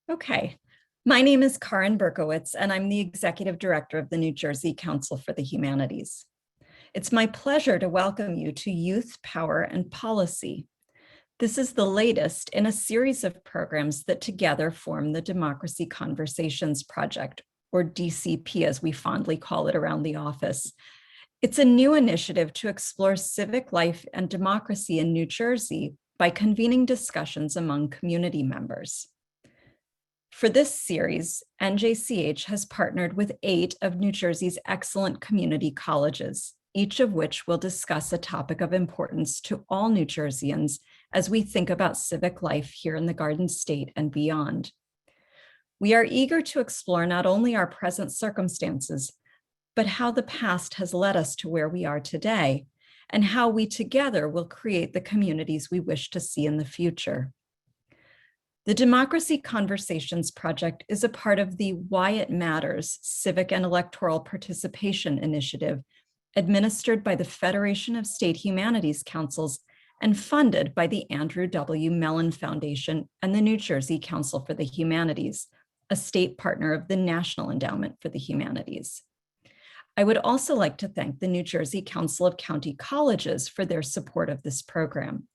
Okay, my name is Karin Berkowitz, and I'm the Executive Director of the New Jersey Council for the Humanities. It's my pleasure to welcome you to Youth, Power, and Policy. This is the latest in a series of programs that together form the Democracy Conversations Project, or DCP as we fondly call it around the office. It's a new initiative to explore civic life and democracy in New Jersey by convening discussions among community members. For this series, NJCH has partnered with 8 of New Jersey's excellent community colleges, each of which will discuss a topic of importance to all New Jerseyans as we think about civic life here in the Garden State and beyond. We are eager to explore not only our present circumstances, but how the past has led us to where we are today, and how we together will create the communities we wish to see in the future. The Democracy Conversations Project is a part of the Why It Matters Civic and Electoral Participation initiative, administered by the Federation of State Humanities Councils and funded by the Andrew W. Mellon Foundation and the New Jersey Council for the Humanities, a state partner of the National Endowment for the Humanities. I would also like to thank the New Jersey Council of County Colleges for their support of this program.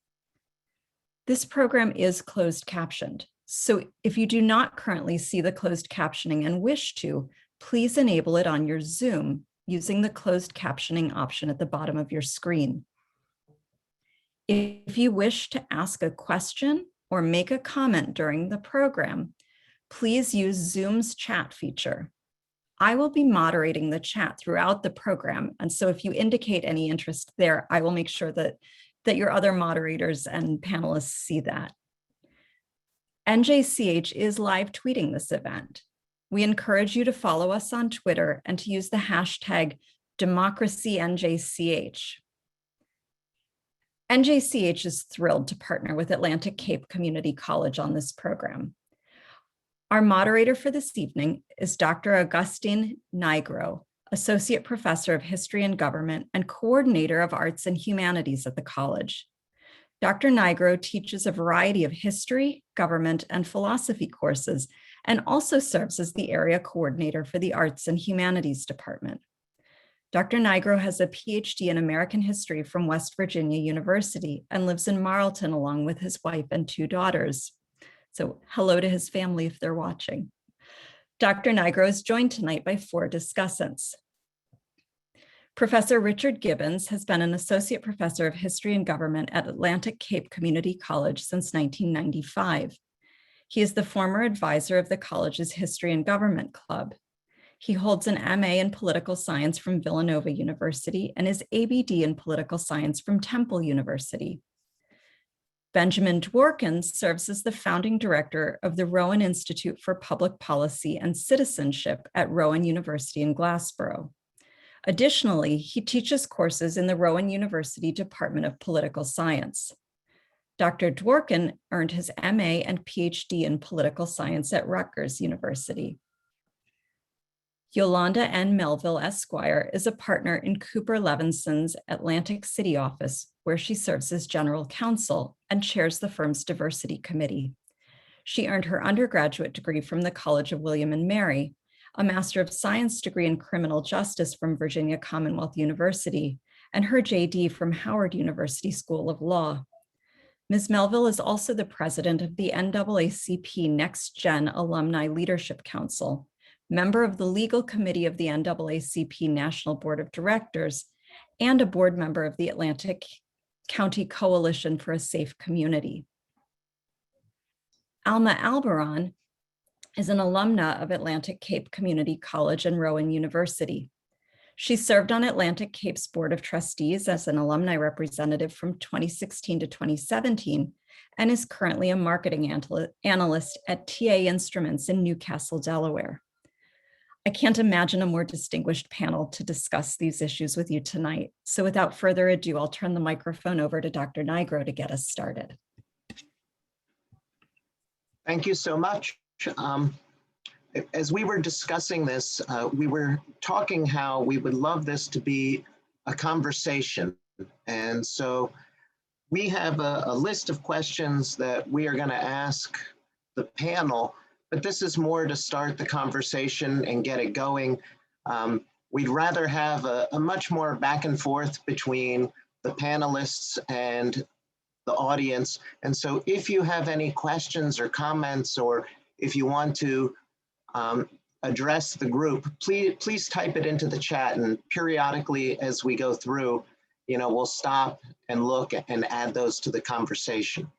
This program is closed captioned, so if you do not currently see the closed captioning and wish to, please enable it on your Zoom using the closed captioning option at the bottom of your screen. If you wish to ask a question or make a comment during the program, please use Zoom's chat feature. I will be moderating the chat throughout the program, and so if you indicate any interest there, I will make sure that your other moderators and panelists see that. NJCH is live tweeting this event. We encourage you to follow us on Twitter and to use the hashtag #DemocracyNJCH. NJCH is thrilled to partner with Atlantic Cape Community College on this program. Our moderator for this evening is Dr. Augustine Nigro, Associate Professor of History and Government and Coordinator of Arts and Humanities at the college. Dr. Nigro teaches a variety of history, government, and philosophy courses, and also serves as the area coordinator for the Arts and Humanities Department. Dr. Nigro has a PhD in American history from West Virginia University and lives in Marlton along with his wife and 2 daughters. So hello to his family if they're watching. Dr. Nigro is joined tonight by 4 discussants. Professor Richard Gibbons has been an associate professor of history and government at Atlantic Cape Community College since 1995. He is the former advisor of the college's History and Government Club. He holds an MA in political science from Villanova University and his ABD in political science from Temple University. Benjamin Dworkin serves as the founding director of the Rowan Institute for Public Policy and Citizenship at Rowan University in Glassboro. Additionally, he teaches courses in the Rowan University Department of Political Science. Dr. Dworkin earned his MA and PhD in political science at Rutgers University. Yolanda Melville, Esquire, is a partner in Cooper Levinson's Atlantic City office, where she serves as general counsel and chairs the firm's diversity committee. She earned her undergraduate degree from the College of William and Mary, a Master of Science degree in criminal justice from Virginia Commonwealth University, and her JD from Howard University School of Law. Ms. Melville is also the president of the NAACP Next Gen Alumni Leadership Council, member of the legal committee of the NAACP National Board of Directors, and a board member of the Atlantic County Coalition for a Safe Community. Alma Albarran is an alumna of Atlantic Cape Community College and Rowan University. She served on Atlantic Cape's Board of Trustees as an alumni representative from 2016 to 2017 and is currently a marketing analyst at TA Instruments in Newcastle, Delaware. I can't imagine a more distinguished panel to discuss these issues with you tonight. So without further ado, I'll turn the microphone over to Dr. Nigro to get us started. Thank you so much. As we were discussing this, we were talking how we would love this to be a conversation. And so we have a list of questions that we are going to ask the panel, but this is more to start the conversation and get it going. We'd rather have a much more back and forth between the panelists and the audience. And so if you have any questions or comments, or if you want to address the group, please type it into the chat, and periodically as we go through, we'll stop and look and add those to the conversation.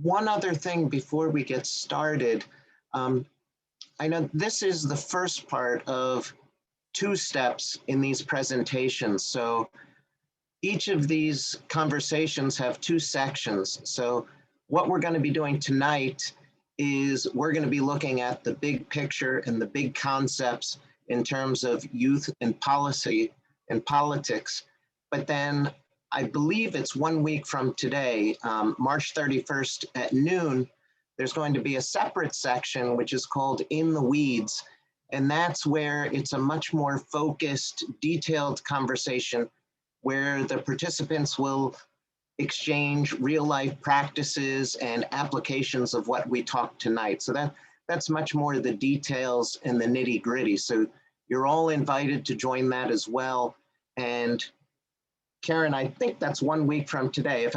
One other thing before we get started, I know this is the first part of 2 steps in these presentations. So each of these conversations have 2 sections. So what we're going to be doing tonight is we're going to be looking at the big picture and the big concepts in terms of youth and policy and politics. But then I believe it's 1 week from today, March 31st at noon, there's going to be a separate section which is called In the Weeds. And that's where it's a much more focused, detailed conversation where the participants will exchange real life practices and applications of what we talked tonight. So that's much more the details and the nitty gritty. So you're all invited to join that as well. And Karen, I think that's 1 week from today. If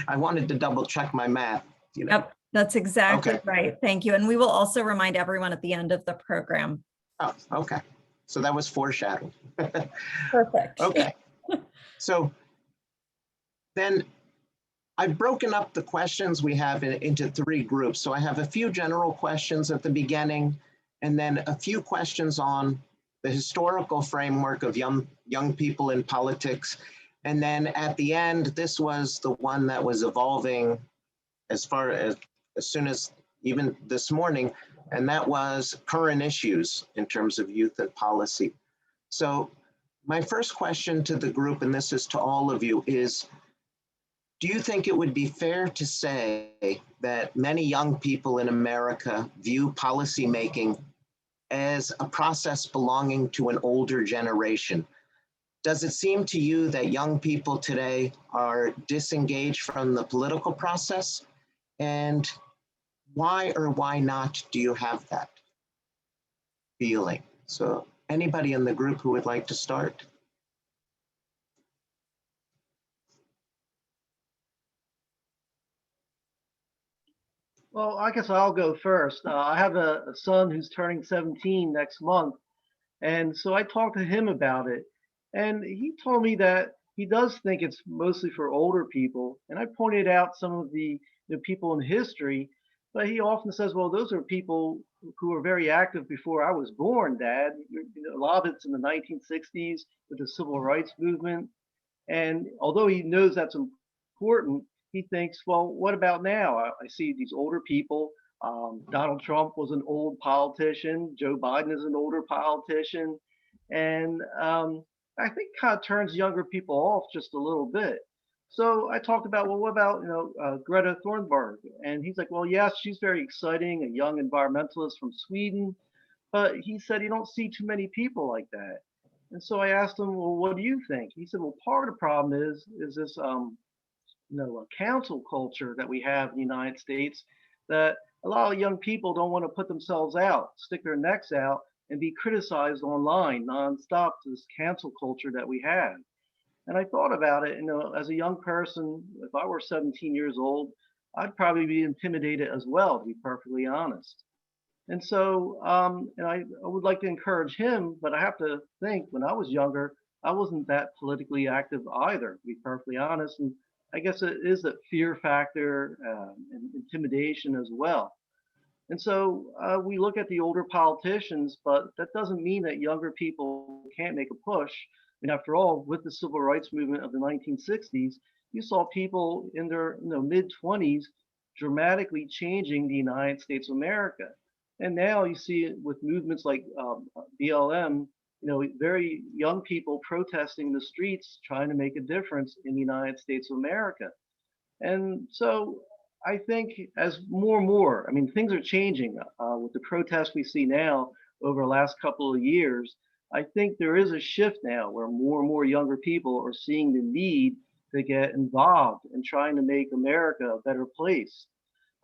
I wanted to double check my math. Yep, that's exactly Okay. right. Thank you. And we will also remind everyone at the end of the program. Oh, okay. So that was foreshadowed. Perfect. Okay. So then I've broken up the questions we have into 3 groups. So I have a few general questions at the beginning, and then a few questions on the historical framework of young people in politics. And then at the end, this was the one that was evolving as soon as even this morning, and that was current issues in terms of youth and policy. So my first question to the group, and this is to all of you, is do you think it would be fair to say that many young people in America view policymaking as a process belonging to an older generation? Does it seem to you that young people today are disengaged from the political process? And why or why not do you have that feeling? So anybody in the group who would like to start? Well, I guess I'll go first. I have a son who's turning 17 next month. And so I talked to him about it. And he told me that he does think it's mostly for older people. And I pointed out some of the people in history, but he often says, well, those are people who were very active before I was born, Dad. A lot of it's in the 1960s with the civil rights movement. And although he knows that's important, he thinks, well, what about now? I see these older people. Donald Trump was an old politician. Joe Biden is an older politician. And I think kind of turns younger people off just a little bit. So I talked about, well, what about, Greta Thunberg? And he's like, well, yes, she's very exciting, a young environmentalist from Sweden. But he said he don't see too many people like that. And so I asked him, well, what do you think? He said, well, part of the problem is this, a council culture that we have in the United States, that a lot of young people don't want to put themselves out, stick their necks out, and be criticized online nonstop to this cancel culture that we have. And I thought about it, as a young person, if I were 17 years old, I'd probably be intimidated as well, to be perfectly honest. And so, and I would like to encourage him, but I have to think when I was younger, I wasn't that politically active either, to be perfectly honest. And I guess it is a fear factor and intimidation as well. And so we look at the older politicians, but that doesn't mean that younger people can't make a push. And after all, with the civil rights movement of the 1960s, you saw people in their mid 20s dramatically changing the United States of America. And now you see it with movements like BLM, very young people protesting in the streets, trying to make a difference in the United States of America. And so I think as more and more, things are changing with the protests we see now over the last couple of years. I think there is a shift now where more and more younger people are seeing the need to get involved in trying to make America a better place.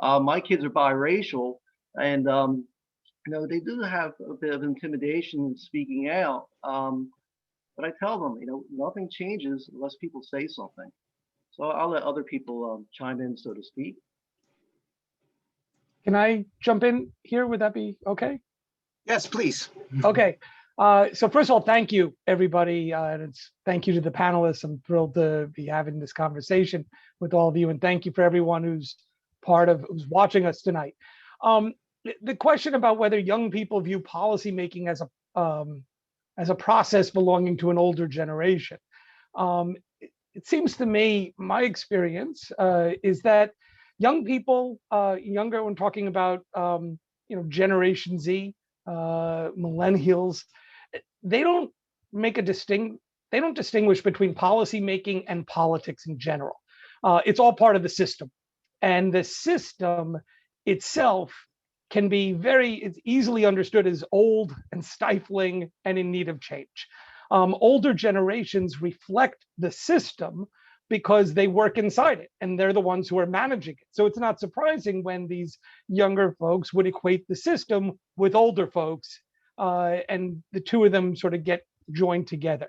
My kids are biracial, and they do have a bit of intimidation in speaking out. But I tell them, nothing changes unless people say something. So I'll let other people chime in, so to speak. Can I jump in here? Would that be okay? Yes, please. Okay. So first of all, thank you, everybody. And thank you to the panelists. I'm thrilled to be having this conversation with all of you. And thank you for everyone who's watching us tonight. The question about whether young people view policymaking as a process belonging to an older generation. It seems to me, my experience is that young people, younger when talking about Generation Z, millennials, they don't distinguish between policy making and politics in general. It's all part of the system, and the system itself can be it's easily understood as old and stifling and in need of change. Older generations reflect the system because they work inside it and they're the ones who are managing it. So it's not surprising when these younger folks would equate the system with older folks, and the two of them sort of get joined together.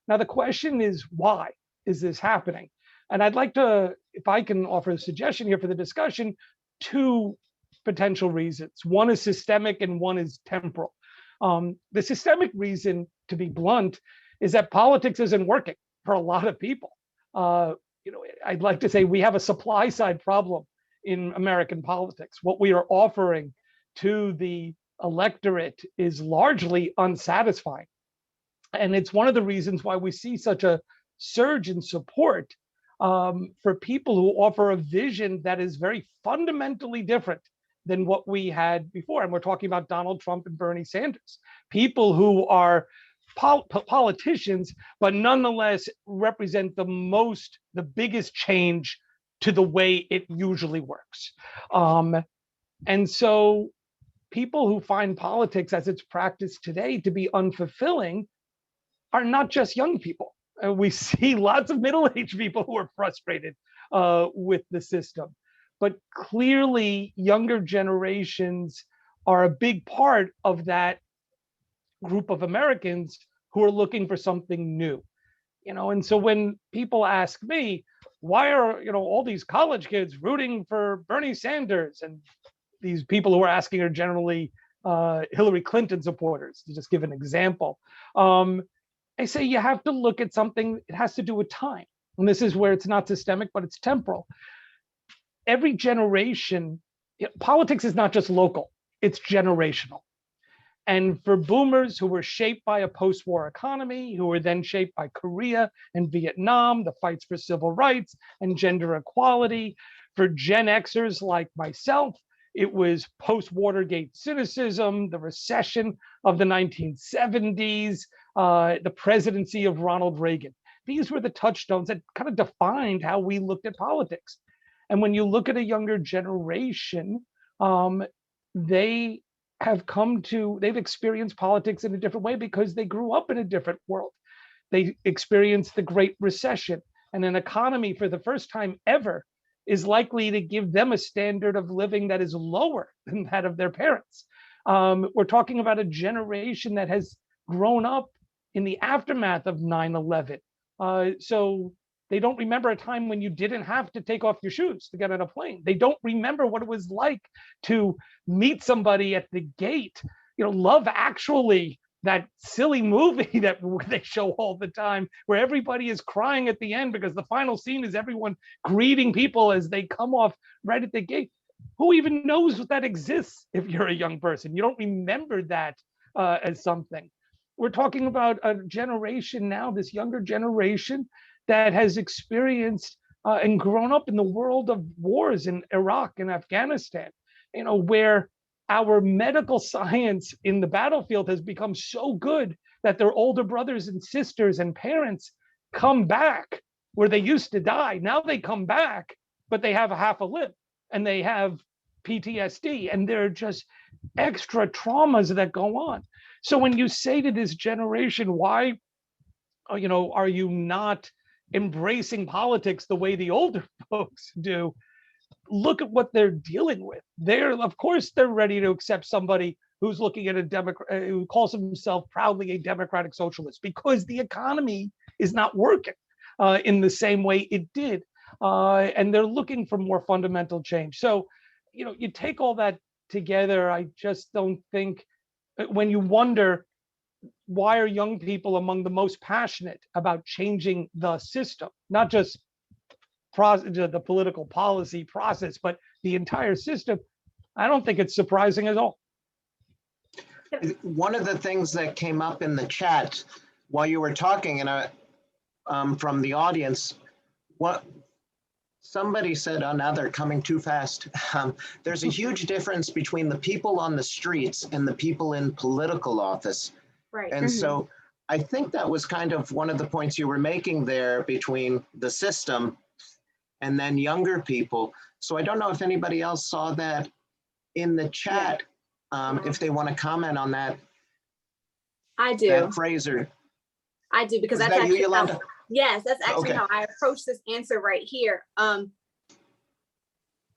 Now, the question is, why is this happening? And I'd like to, if I can offer a suggestion here for the discussion, two potential reasons. One is systemic and one is temporal. The systemic reason, to be blunt, is that politics isn't working for a lot of people. I'd like to say we have a supply side problem in American politics. What we are offering to the electorate is largely unsatisfying. And it's one of the reasons why we see such a surge in support for people who offer a vision that is very fundamentally different than what we had before. And we're talking about Donald Trump and Bernie Sanders, people who are politicians, but nonetheless represent the biggest change to the way it usually works. And so people who find politics as it's practiced today to be unfulfilling are not just young people. We see lots of middle-aged people who are frustrated with the system. But clearly, younger generations are a big part of that group of Americans who are looking for something new. And so when people ask me, why are all these college kids rooting for Bernie Sanders, and these people who are asking are generally Hillary Clinton supporters, to just give an example, I say you have to look at something. It has to do with time, and this is where it's not systemic, but it's temporal. Every generation, politics is not just local, it's generational. And for boomers who were shaped by a post-war economy, who were then shaped by Korea and Vietnam, the fights for civil rights and gender equality, for Gen Xers like myself, it was post-Watergate cynicism, the recession of the 1970s, the presidency of Ronald Reagan. These were the touchstones that kind of defined how we looked at politics. And when you look at a younger generation, they've experienced politics in a different way because they grew up in a different world. They experienced the Great Recession, and an economy for the first time ever is likely to give them a standard of living that is lower than that of their parents. We're talking about a generation that has grown up in the aftermath of 9/11. So they don't remember a time when you didn't have to take off your shoes to get on a plane. They don't remember what it was like to meet somebody at the gate. Love Actually, that silly movie that they show all the time, where everybody is crying at the end because the final scene is everyone greeting people as they come off right at the gate. Who even knows that exists if you're a young person? You don't remember that as something. We're talking about a generation now, this younger generation, that has experienced and grown up in the world of wars in Iraq and Afghanistan, where our medical science in the battlefield has become so good that their older brothers and sisters and parents come back where they used to die. Now they come back, but they have a half a lip and they have PTSD, and there are just extra traumas that go on. So when you say to this generation, why, are you not embracing politics the way the older folks do? look at what they're dealing with. Of course, they're ready to accept somebody who's looking at a Democrat, who calls himself proudly a democratic socialist, because the economy is not working in the same way it did. And they're looking for more fundamental change. So, you take all that together, I just don't think, when you wonder, why are young people among the most passionate about changing the system, not just the political policy process, but the entire system? I don't think it's surprising at all. One of the things that came up in the chat while you were talking, and from the audience, what somebody said, "Oh, now they're coming too fast." There's a huge difference between the people on the streets and the people in political office. Right. And so I think that was kind of one of the points you were making there between the system and then younger people. So I don't know if anybody else saw that in the chat, if they want to comment on that. I do. That Fraser. I do, because Was that's that you, actually Yolanda? yes, that's actually Okay. how I approach this answer right here.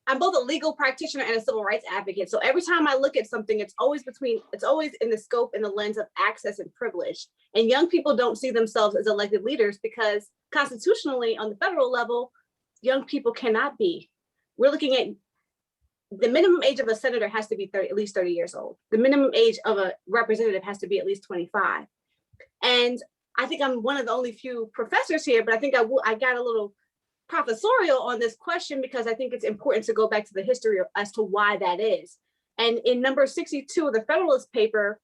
I'm both a legal practitioner and a civil rights advocate. So every time I look at something, it's always in the scope and the lens of access and privilege. And young people don't see themselves as elected leaders because constitutionally on the federal level, young people cannot be. We're looking at the minimum age of a senator has to be at least 30 years old. The minimum age of a representative has to be at least 25. And I think I'm one of the only few professors here, but I think I got a little professorial on this question because I think it's important to go back to the history as to why that is. And in number 62 of the Federalist paper,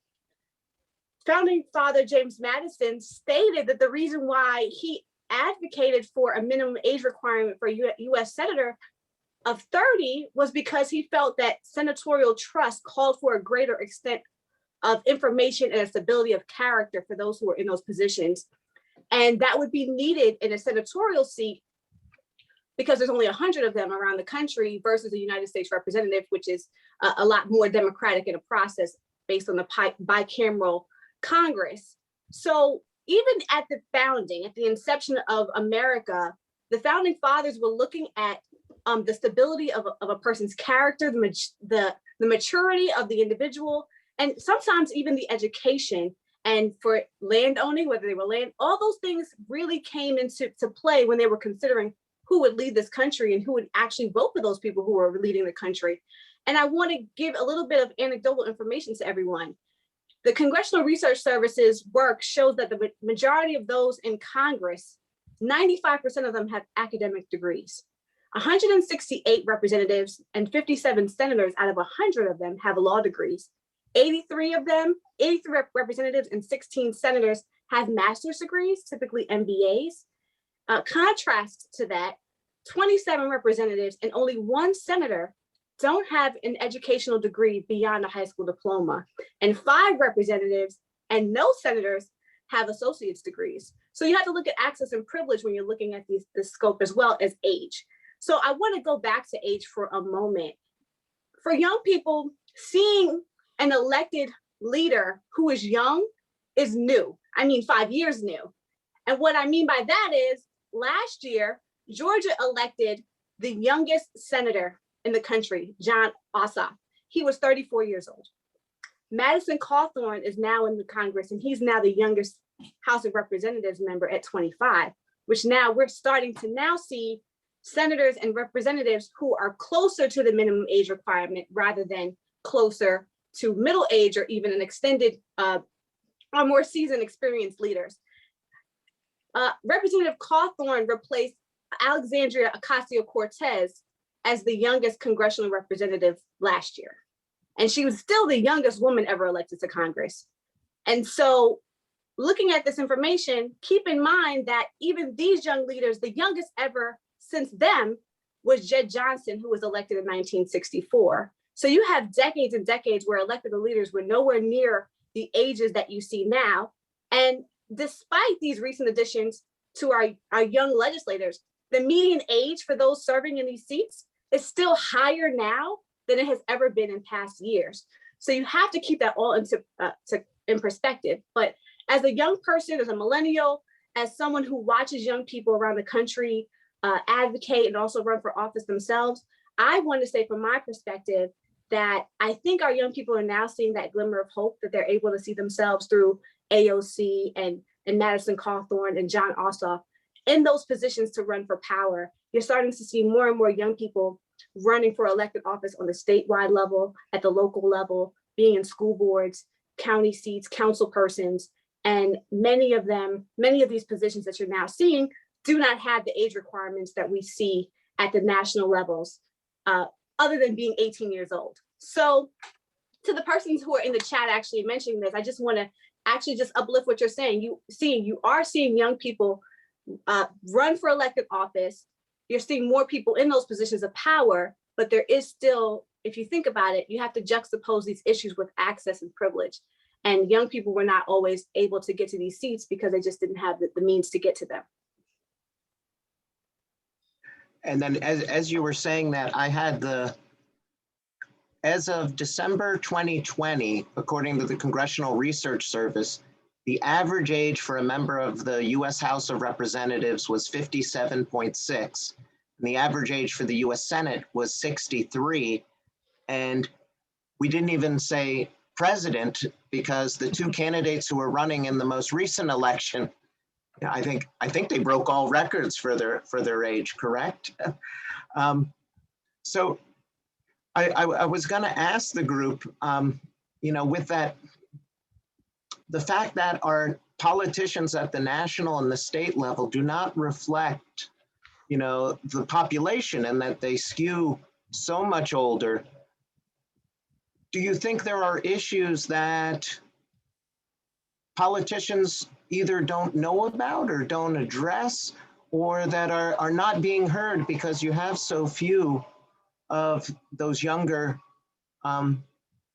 founding father James Madison stated that the reason why he advocated for a minimum age requirement for a US senator of 30 was because he felt that senatorial trust called for a greater extent of information and a stability of character for those who are in those positions. And that would be needed in a senatorial seat because there's only 100 of them around the country versus the United States representative, which is a lot more democratic in a process based on the bicameral Congress. So even at the founding, at the inception of America, the founding fathers were looking at the stability of a person's character, the maturity of the individual, and sometimes even the education. And for land owning, whether they were land, all those things really came into play when they were considering who would lead this country and who would actually vote for those people who were leading the country. And I want to give a little bit of anecdotal information to everyone. The Congressional Research Service's work shows that the majority of those in Congress, 95% of them have academic degrees. 168 representatives and 57 senators out of 100 of them have law degrees. 83 representatives and 16 senators have master's degrees, typically MBAs. Contrast to that, 27 representatives and only one senator don't have an educational degree beyond a high school diploma. And 5 representatives and no senators have associate's degrees. So you have to look at access and privilege when you're looking at the scope as well as age. So I want to go back to age for a moment. For young people, seeing an elected leader who is young is new. I mean, 5 years new. And what I mean by that is last year, Georgia elected the youngest senator in the country, John Ossoff. He was 34 years old. Madison Cawthorn is now in the Congress, and he's now the youngest House of Representatives member at 25, which now we're starting to now see senators and representatives who are closer to the minimum age requirement rather than closer to middle age or even an extended or more seasoned experienced leaders. Representative Cawthorn replaced Alexandria Ocasio-Cortez as the youngest congressional representative last year. And she was still the youngest woman ever elected to Congress. And so looking at this information, keep in mind that even these young leaders, the youngest ever since them was Jed Johnson, who was elected in 1964. So you have decades and decades where elected leaders were nowhere near the ages that you see now. And despite these recent additions to our young legislators, the median age for those serving in these seats is still higher now than it has ever been in past years. So you have to keep that all in perspective. But as a young person, as a millennial, as someone who watches young people around the country advocate and also run for office themselves, I want to say from my perspective that I think our young people are now seeing that glimmer of hope, that they're able to see themselves through AOC and Madison Cawthorn and John Ossoff in those positions to run for power. You're starting to see more and more young people running for elected office on the statewide level, at the local level, being in school boards, county seats, council persons, and many of these positions that you're now seeing do not have the age requirements that we see at the national levels, other than being 18 years old. So to the persons who are in the chat actually mentioning this, I just want to actually just uplift what you're saying. You are seeing young people run for elected office. You're seeing more people in those positions of power, but there is still, if you think about it, you have to juxtapose these issues with access and privilege. And young people were not always able to get to these seats because they just didn't have the means to get to them. And then as you were saying that, I had as of December 2020, according to the Congressional Research Service, the average age for a member of the US House of Representatives was 57.6. And the average age for the US Senate was 63. And we didn't even say president, because the two candidates who were running in the most recent election, I think they broke all records for their age, correct? So I was going to ask the group, with that, the fact that our politicians at the national and the state level do not reflect, the population, and that they skew so much older. Do you think there are issues that politicians either don't know about or don't address, or that are not being heard because you have so few of those younger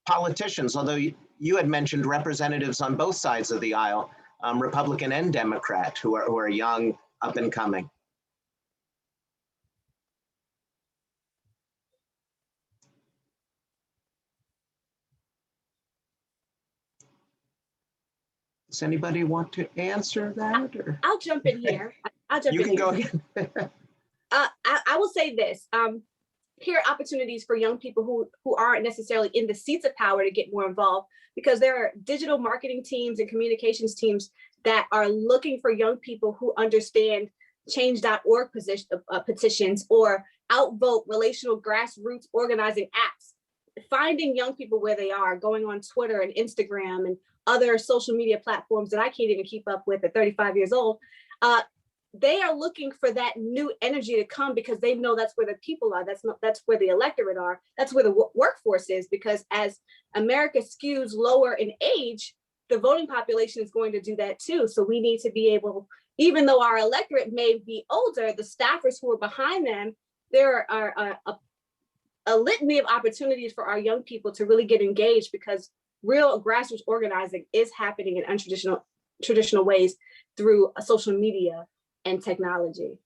politicians? Although you had mentioned representatives on both sides of the aisle, Republican and Democrat, who are young, up and coming. Does anybody want to answer that? Or? I'll jump in here. You can go again. I will say this. Here are opportunities for young people who aren't necessarily in the seats of power to get more involved, because there are digital marketing teams and communications teams that are looking for young people who understand change.org petitions or outvote relational grassroots organizing apps. Finding young people where they are, going on Twitter and Instagram and other social media platforms that I can't even keep up with at 35 years old. They are looking for that new energy to come, because they know that's where the people are. That's where the electorate are. That's where the workforce is, because as America skews lower in age, the voting population is going to do that too. So we need to be able, even though our electorate may be older, the staffers who are behind them, there are a litany of opportunities for our young people to really get engaged, because real grassroots organizing is happening in untraditional ways through social media and technology.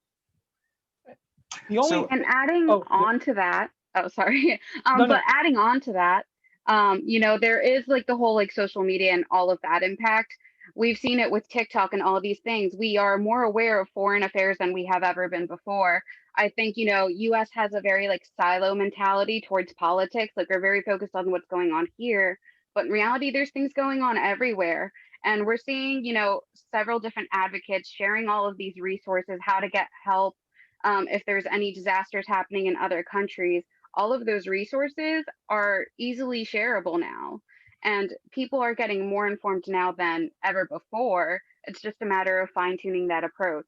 And adding on to that, adding on to that, there is like the whole social media and all of that impact. We've seen it with TikTok and all these things. We are more aware of foreign affairs than we have ever been before. I think, US has a very silo mentality towards politics. We're very focused on what's going on here, but in reality, there's things going on everywhere. And we're seeing, several different advocates sharing all of these resources, how to get help, if there's any disasters happening in other countries. All of those resources are easily shareable now. And people are getting more informed now than ever before. It's just a matter of fine-tuning that approach.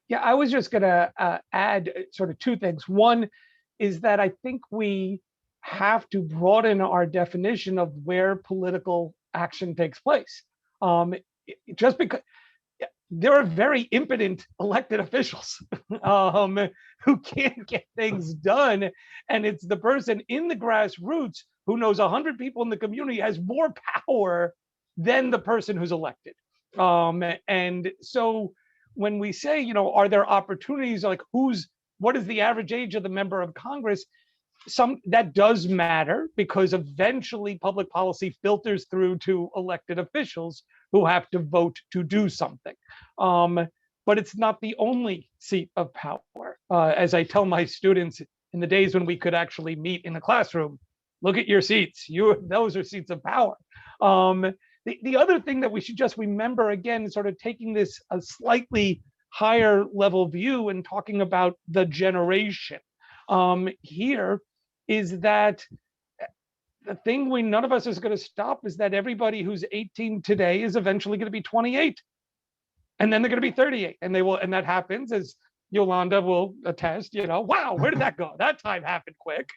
Yeah, I was just going to add sort of two things. One is that I think we have to broaden our definition of where political action takes place. Just because there are very impotent elected officials who can't get things done, and it's the person in the grassroots who knows 100 people in the community has more power than the person who's elected. And so when we say, are there opportunities, what is the average age of the member of Congress? That does matter, because eventually public policy filters through to elected officials who have to vote to do something. But but it's not the only seat of power. As I tell my students in the days when we could actually meet in the classroom, look at your seats. Those are seats of power. The other thing that we should just remember, again, sort of taking this a slightly higher level view and talking about the generation here, is that the thing none of us is going to stop is that everybody who's 18 today is eventually going to be 28. And then they're going to be 38. And that happens, as Yolanda will attest, wow, where did that go? That time happened quick.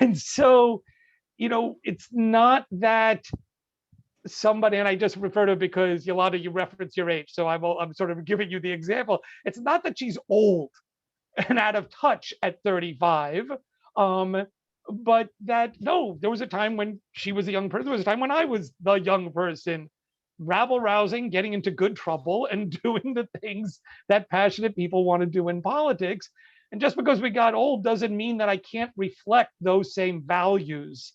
And so, it's not that somebody, and I just refer to it because Yolanda, you reference your age. So I'm sort of giving you the example. It's not that she's old and out of touch at 35. But that, no, there was a time when she was a young person. There was a time when I was the young person, rabble rousing, getting into good trouble, and doing the things that passionate people want to do in politics. And just because we got old doesn't mean that I can't reflect those same values,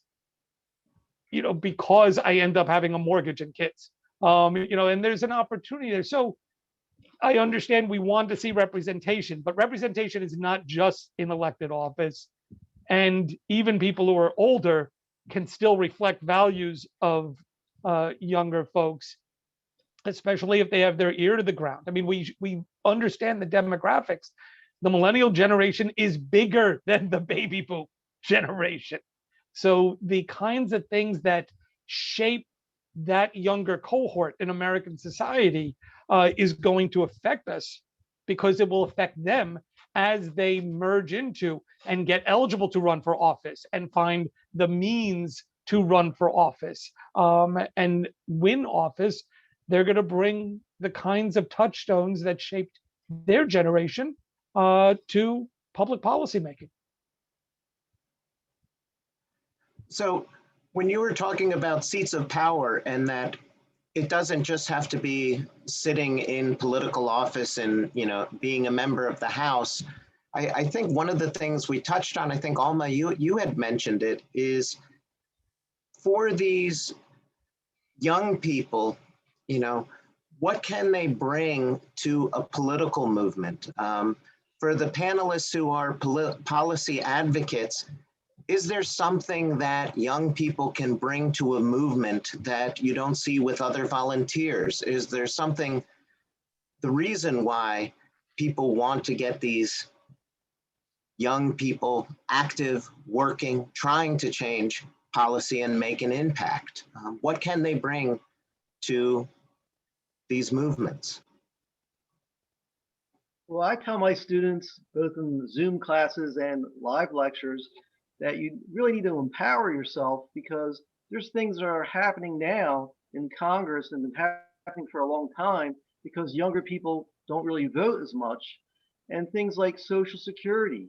because I end up having a mortgage and kids. And there's an opportunity there. So I understand we want to see representation, but representation is not just in elected office. And even people who are older can still reflect values of younger folks, especially if they have their ear to the ground. I mean, we understand the demographics. The millennial generation is bigger than the baby boom generation. So the kinds of things that shape that younger cohort in American society is going to affect us, because it will affect them as they merge into and get eligible to run for office and find the means to run for office and win office. They're going to bring the kinds of touchstones that shaped their generation to public policy making. So when you were talking about seats of power, and that it doesn't just have to be sitting in political office and being a member of the House, I think one of the things we touched on, I think Alma, you had mentioned it, is for these young people, what can they bring to a political movement? For the panelists who are policy advocates, is there something that young people can bring to a movement that you don't see with other volunteers? Is there something, the reason why people want to get these young people active, working, trying to change policy and make an impact? What can they bring to these movements? Well, I tell my students, both in Zoom classes and live lectures, that you really need to empower yourself, because there's things that are happening now in Congress and been happening for a long time because younger people don't really vote as much. And things like Social Security.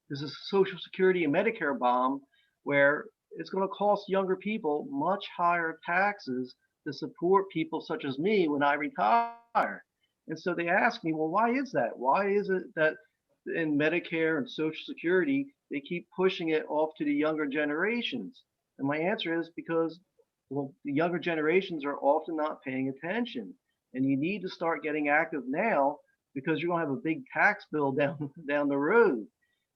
There's a Social Security and Medicare bomb where it's going to cost younger people much higher taxes to support people such as me when I retire. And so they ask me, well, why is that? Why is it that in Medicare and Social Security, they keep pushing it off to the younger generations? And my answer is because, well, the younger generations are often not paying attention. And you need to start getting active now, because you're going to have a big tax bill down the road.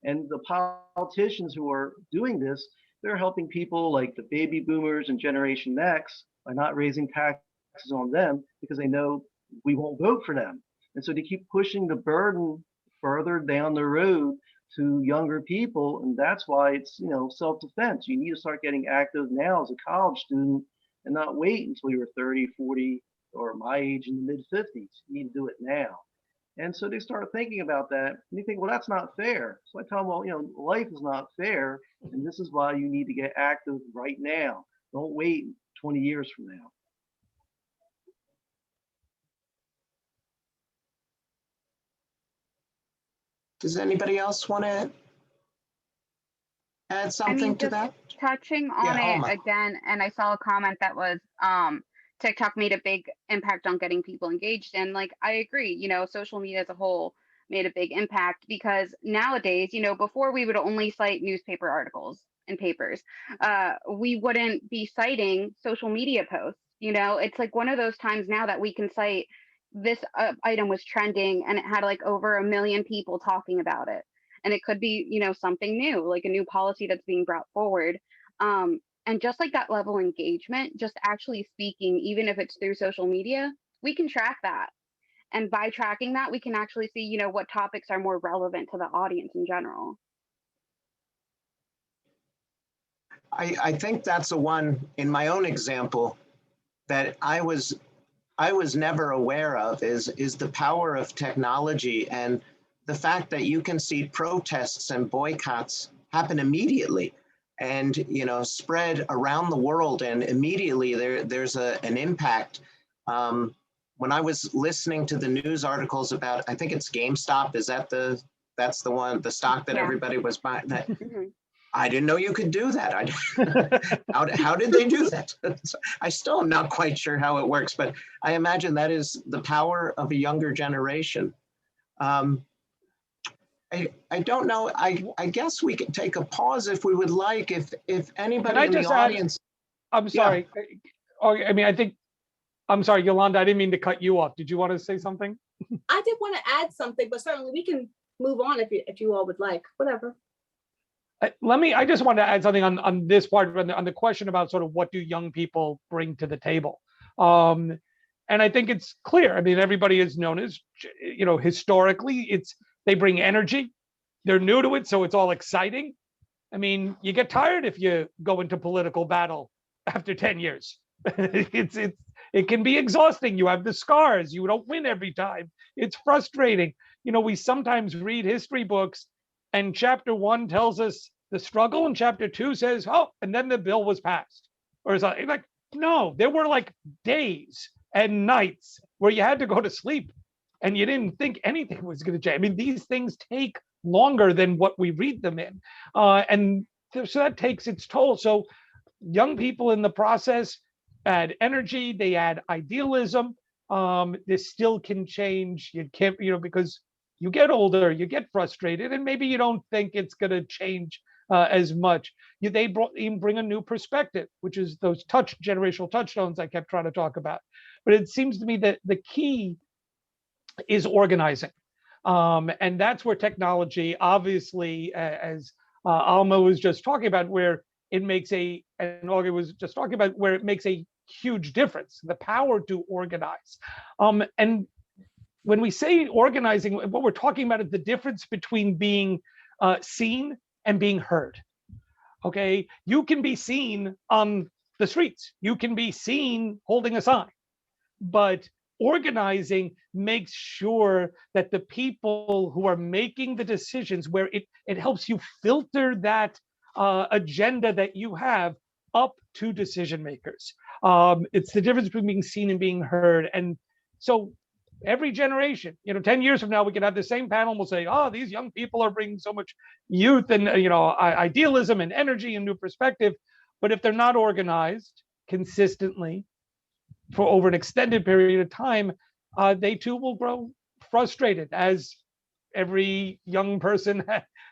And the politicians who are doing this, they're helping people like the baby boomers and Generation X by not raising taxes on them, because they know we won't vote for them. And so they keep pushing the burden further down the road to younger people. And that's why it's, self-defense. You need to start getting active now as a college student and not wait until you're 30, 40, or my age in the mid-50s. You need to do it now. And so they start thinking about that. And they think, well, that's not fair. So I tell them, well, life is not fair. And this is why you need to get active right now. Don't wait 20 years from now. Does anybody else want to add something to that? Touching on it again, and I saw a comment that was TikTok made a big impact on getting people engaged. And like, I agree, social media as a whole made a big impact, because nowadays, before we would only cite newspaper articles and papers. We wouldn't be citing social media posts. It's like one of those times now that we can cite this item was trending and it had like over 1 million people talking about it. And it could be, you know, something new, like a new policy that's being brought forward. And just like that level of engagement, just actually speaking, even if it's through social media, we can track that. And by tracking that, we can actually see, you know, what topics are more relevant to the audience in general. I think that's the one in my own example that I was never aware of is the power of technology and the fact that you can see protests and boycotts happen immediately and, you know, spread around the world, and immediately there's an impact. When I was listening to the news articles about, I think it's GameStop, that's the one, the stock that everybody was buying, that I didn't know you could do that. How did they do that? I still am not quite sure how it works, but I imagine that is the power of a younger generation. I don't know. I guess we can take a pause if we would like. If anybody in the audience. I'm sorry. Yeah. I mean, I'm sorry, Yolanda, I didn't mean to cut you off. Did you want to say something? I did want to add something, but certainly we can move on if you all would like, whatever. I just wanted to add something on this part, on the question about sort of what do young people bring to the table. And I think it's clear. I mean, everybody is known as, you know, historically, they bring energy. They're new to it, so it's all exciting. I mean, you get tired if you go into political battle after 10 years. It can be exhausting. You have the scars. You don't win every time. It's frustrating. You know, we sometimes read history books and chapter 1 tells us the struggle and chapter 2 says, oh, and then the bill was passed. Or something. Like, no, there were like days and nights where you had to go to sleep and you didn't think anything was going to change. I mean, these things take longer than what we read them in. And so that takes its toll. So young people in the process add energy, they add idealism. This still can change. You can't, you know, because you get older, you get frustrated, and maybe you don't think it's going to change as much. They even bring a new perspective, which is those generational touchstones I kept trying to talk about. But it seems to me that the key is organizing. And that's where technology, obviously, as Alma was just talking about, where it makes and Augie was just talking about, where it makes a huge difference, the power to organize. And when we say organizing, what we're talking about is the difference between being seen and being heard. Okay, you can be seen on the streets, you can be seen holding a sign, but organizing makes sure that the people who are making the decisions, where it helps you filter that agenda that you have up to decision makers. It's the difference between being seen and being heard. And so every generation, 10 years from now, we can have the same panel and we'll say, oh, these young people are bringing so much youth and, idealism and energy and new perspective. But if they're not organized consistently for over an extended period of time, they too will grow frustrated, as every young person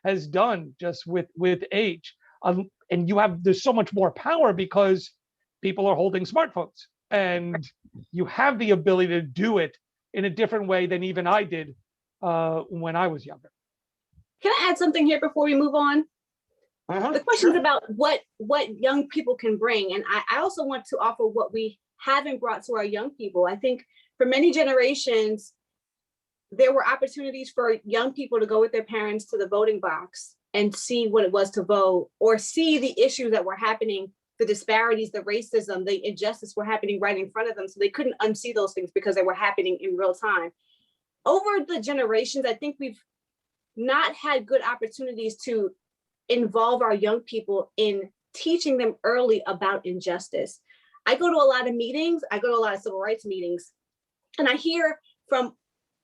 has done just with age. And there's so much more power because people are holding smartphones and you have the ability to do it in a different way than even I did when I was younger. Can I add something here before we move on? The question is about what young people can bring. And I also want to offer what we haven't brought to our young people. I think for many generations, there were opportunities for young people to go with their parents to the voting box and see what it was to vote, or see the issues that were happening, the disparities, the racism, the injustice were happening right in front of them. So they couldn't unsee those things because they were happening in real time. Over the generations, I think we've not had good opportunities to involve our young people in teaching them early about injustice. I go to a lot of meetings, I go to a lot of civil rights meetings, and I hear from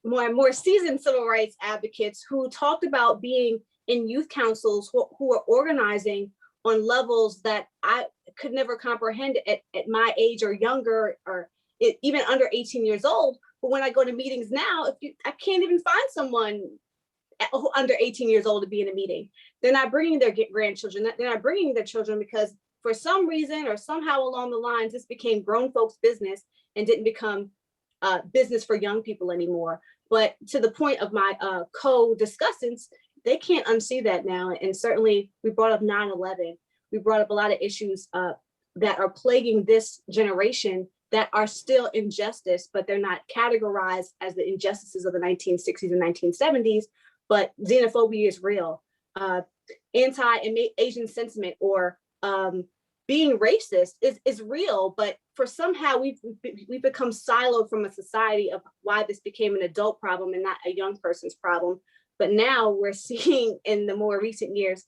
more seasoned civil rights advocates who talked about being in youth councils who are organizing on levels that I could never comprehend at my age or younger, or even under 18 years old. But when I go to meetings now, I can't even find someone under 18 years old to be in a meeting. They're not bringing their grandchildren, they're not bringing their children, because for some reason or somehow along the lines, this became grown folks' business and didn't become business for young people anymore. But to the point of my co-discussants, they can't unsee that now. And certainly we brought up 9/11. We brought up a lot of issues that are plaguing this generation that are still injustice, but they're not categorized as the injustices of the 1960s and 1970s, but xenophobia is real. Anti-Asian sentiment or being racist is real, but for somehow we've become siloed from a society of why this became an adult problem and not a young person's problem. But now we're seeing in the more recent years,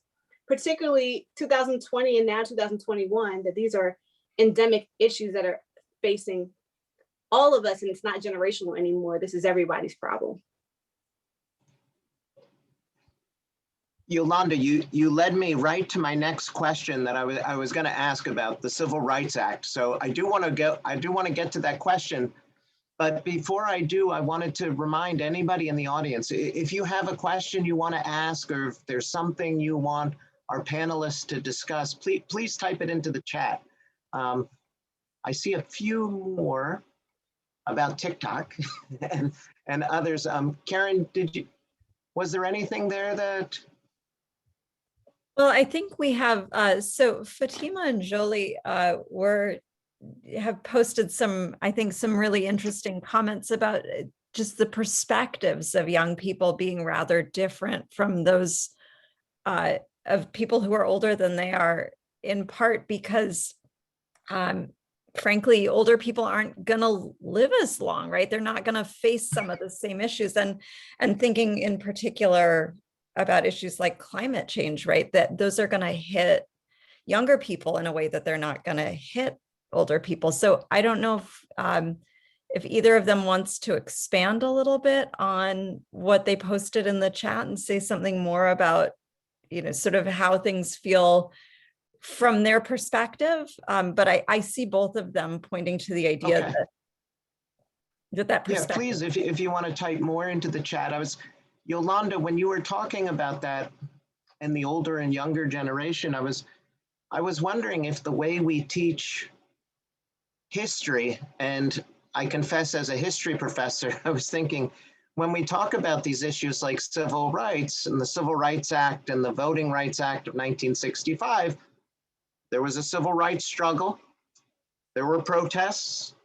particularly 2020 and now 2021, that these are endemic issues that are facing all of us, and it's not generational anymore. This is everybody's problem. Yolanda, you led me right to my next question that I was going to ask about the Civil Rights Act. So I do want to get to that question. But before I do, I wanted to remind anybody in the audience, if you have a question you want to ask, or if there's something you want our panelists to discuss, please type it into the chat. I see a few more about TikTok and others. Karen, was there anything there that? Well, I think we have, so Fatima and Jolie have posted some, I think, some really interesting comments about just the perspectives of young people being rather different from those of people who are older than they are, in part because, frankly, older people aren't going to live as long, right? They're not going to face some of the same issues. And thinking in particular about issues like climate change, right? That those are going to hit younger people in a way that they're not going to hit older people. So I don't know if either of them wants to expand a little bit on what they posted in the chat and say something more about, sort of how things feel from their perspective. But I see both of them pointing to the idea that perspective. Yeah, please, if you want to type more into the chat. Yolanda, when you were talking about that and the older and younger generation, I was wondering if the way we teach history, and I confess as a history professor, I was thinking when we talk about these issues like civil rights and the Civil Rights Act and the Voting Rights Act of 1965, there was a civil rights struggle, there were protests,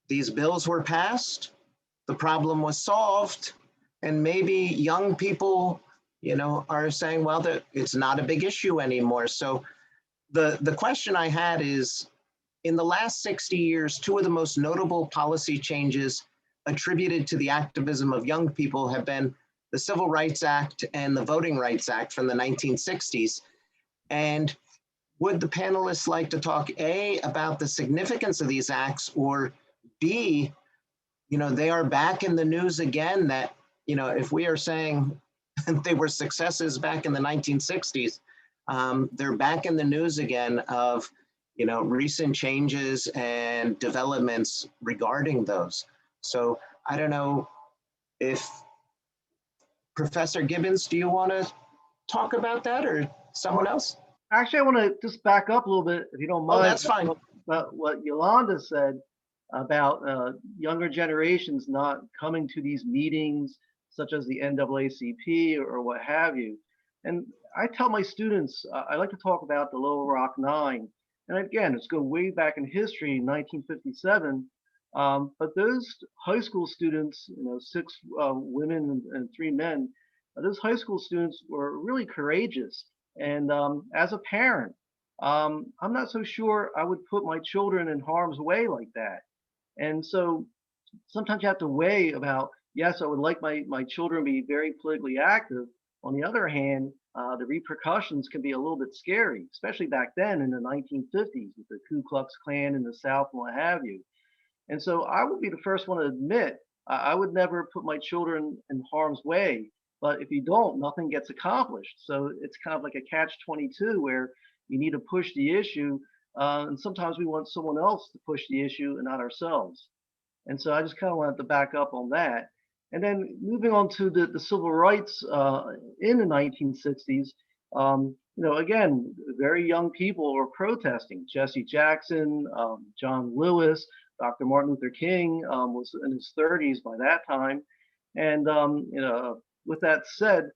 these bills were passed, the problem was solved, and maybe young people, are saying, well, that it's not a big issue anymore. So the question I had is, in the last 60 years, two of the most notable policy changes attributed to the activism of young people have been the Civil Rights Act and the Voting Rights Act from the 1960s. And would the panelists like to talk A, about the significance of these acts, or B, they are back in the news again, that, if we are saying they were successes back in the 1960s, they're back in the news again of, recent changes and developments regarding those. So I don't know if Professor Gibbons, do you want to talk about that, or someone else? Actually, I want to just back up a little bit, if you don't mind. Oh, that's fine. About what Yolanda said about younger generations not coming to these meetings, such as the NAACP or what have you. And I tell my students, I like to talk about the Little Rock Nine. And again, let's go way back in history, in 1957. But those high school students, 6 women and 3 men, those high school students were really courageous. And as a parent, I'm not so sure I would put my children in harm's way like that. And so sometimes you have to weigh about, yes, I would like my children to be very politically active. On the other hand, the repercussions can be a little bit scary, especially back then in the 1950s with the Ku Klux Klan in the South and what have you. And so I would be the first one to admit, I would never put my children in harm's way. But if you don't, nothing gets accomplished. So it's kind of like a catch-22 where you need to push the issue. And sometimes we want someone else to push the issue and not ourselves. And so I just kind of wanted to back up on that. And then moving on to the civil rights in the 1960s, again, very young people were protesting. Jesse Jackson, John Lewis, Dr. Martin Luther King was in his 30s by that time. And with that said,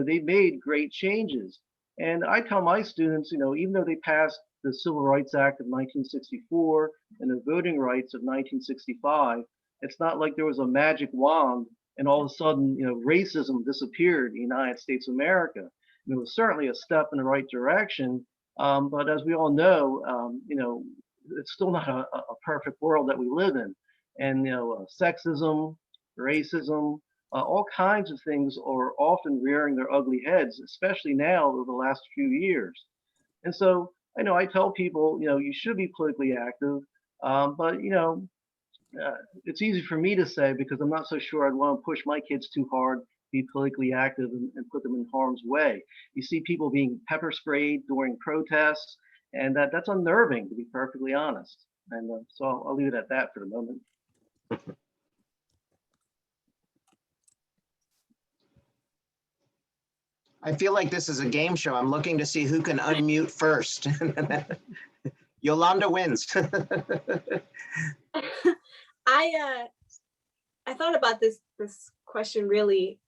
they made great changes. And I tell my students, even though they passed the Civil Rights Act of 1964 and the Voting Rights of 1965, it's not like there was a magic wand and all of a sudden, racism disappeared in the United States of America. And it was certainly a step in the right direction, but as we all know, it's still not a perfect world that we live in. And sexism, racism, all kinds of things are often rearing their ugly heads, especially now over the last few years. And so I tell people, you should be politically active, but it's easy for me to say because I'm not so sure I'd want to push my kids too hard, be politically active and put them in harm's way. You see people being pepper sprayed during protests, and that's unnerving, to be perfectly honest. And so I'll leave it at that for the moment. I feel like this is a game show. I'm looking to see who can unmute first. Yolanda wins. I thought about this question really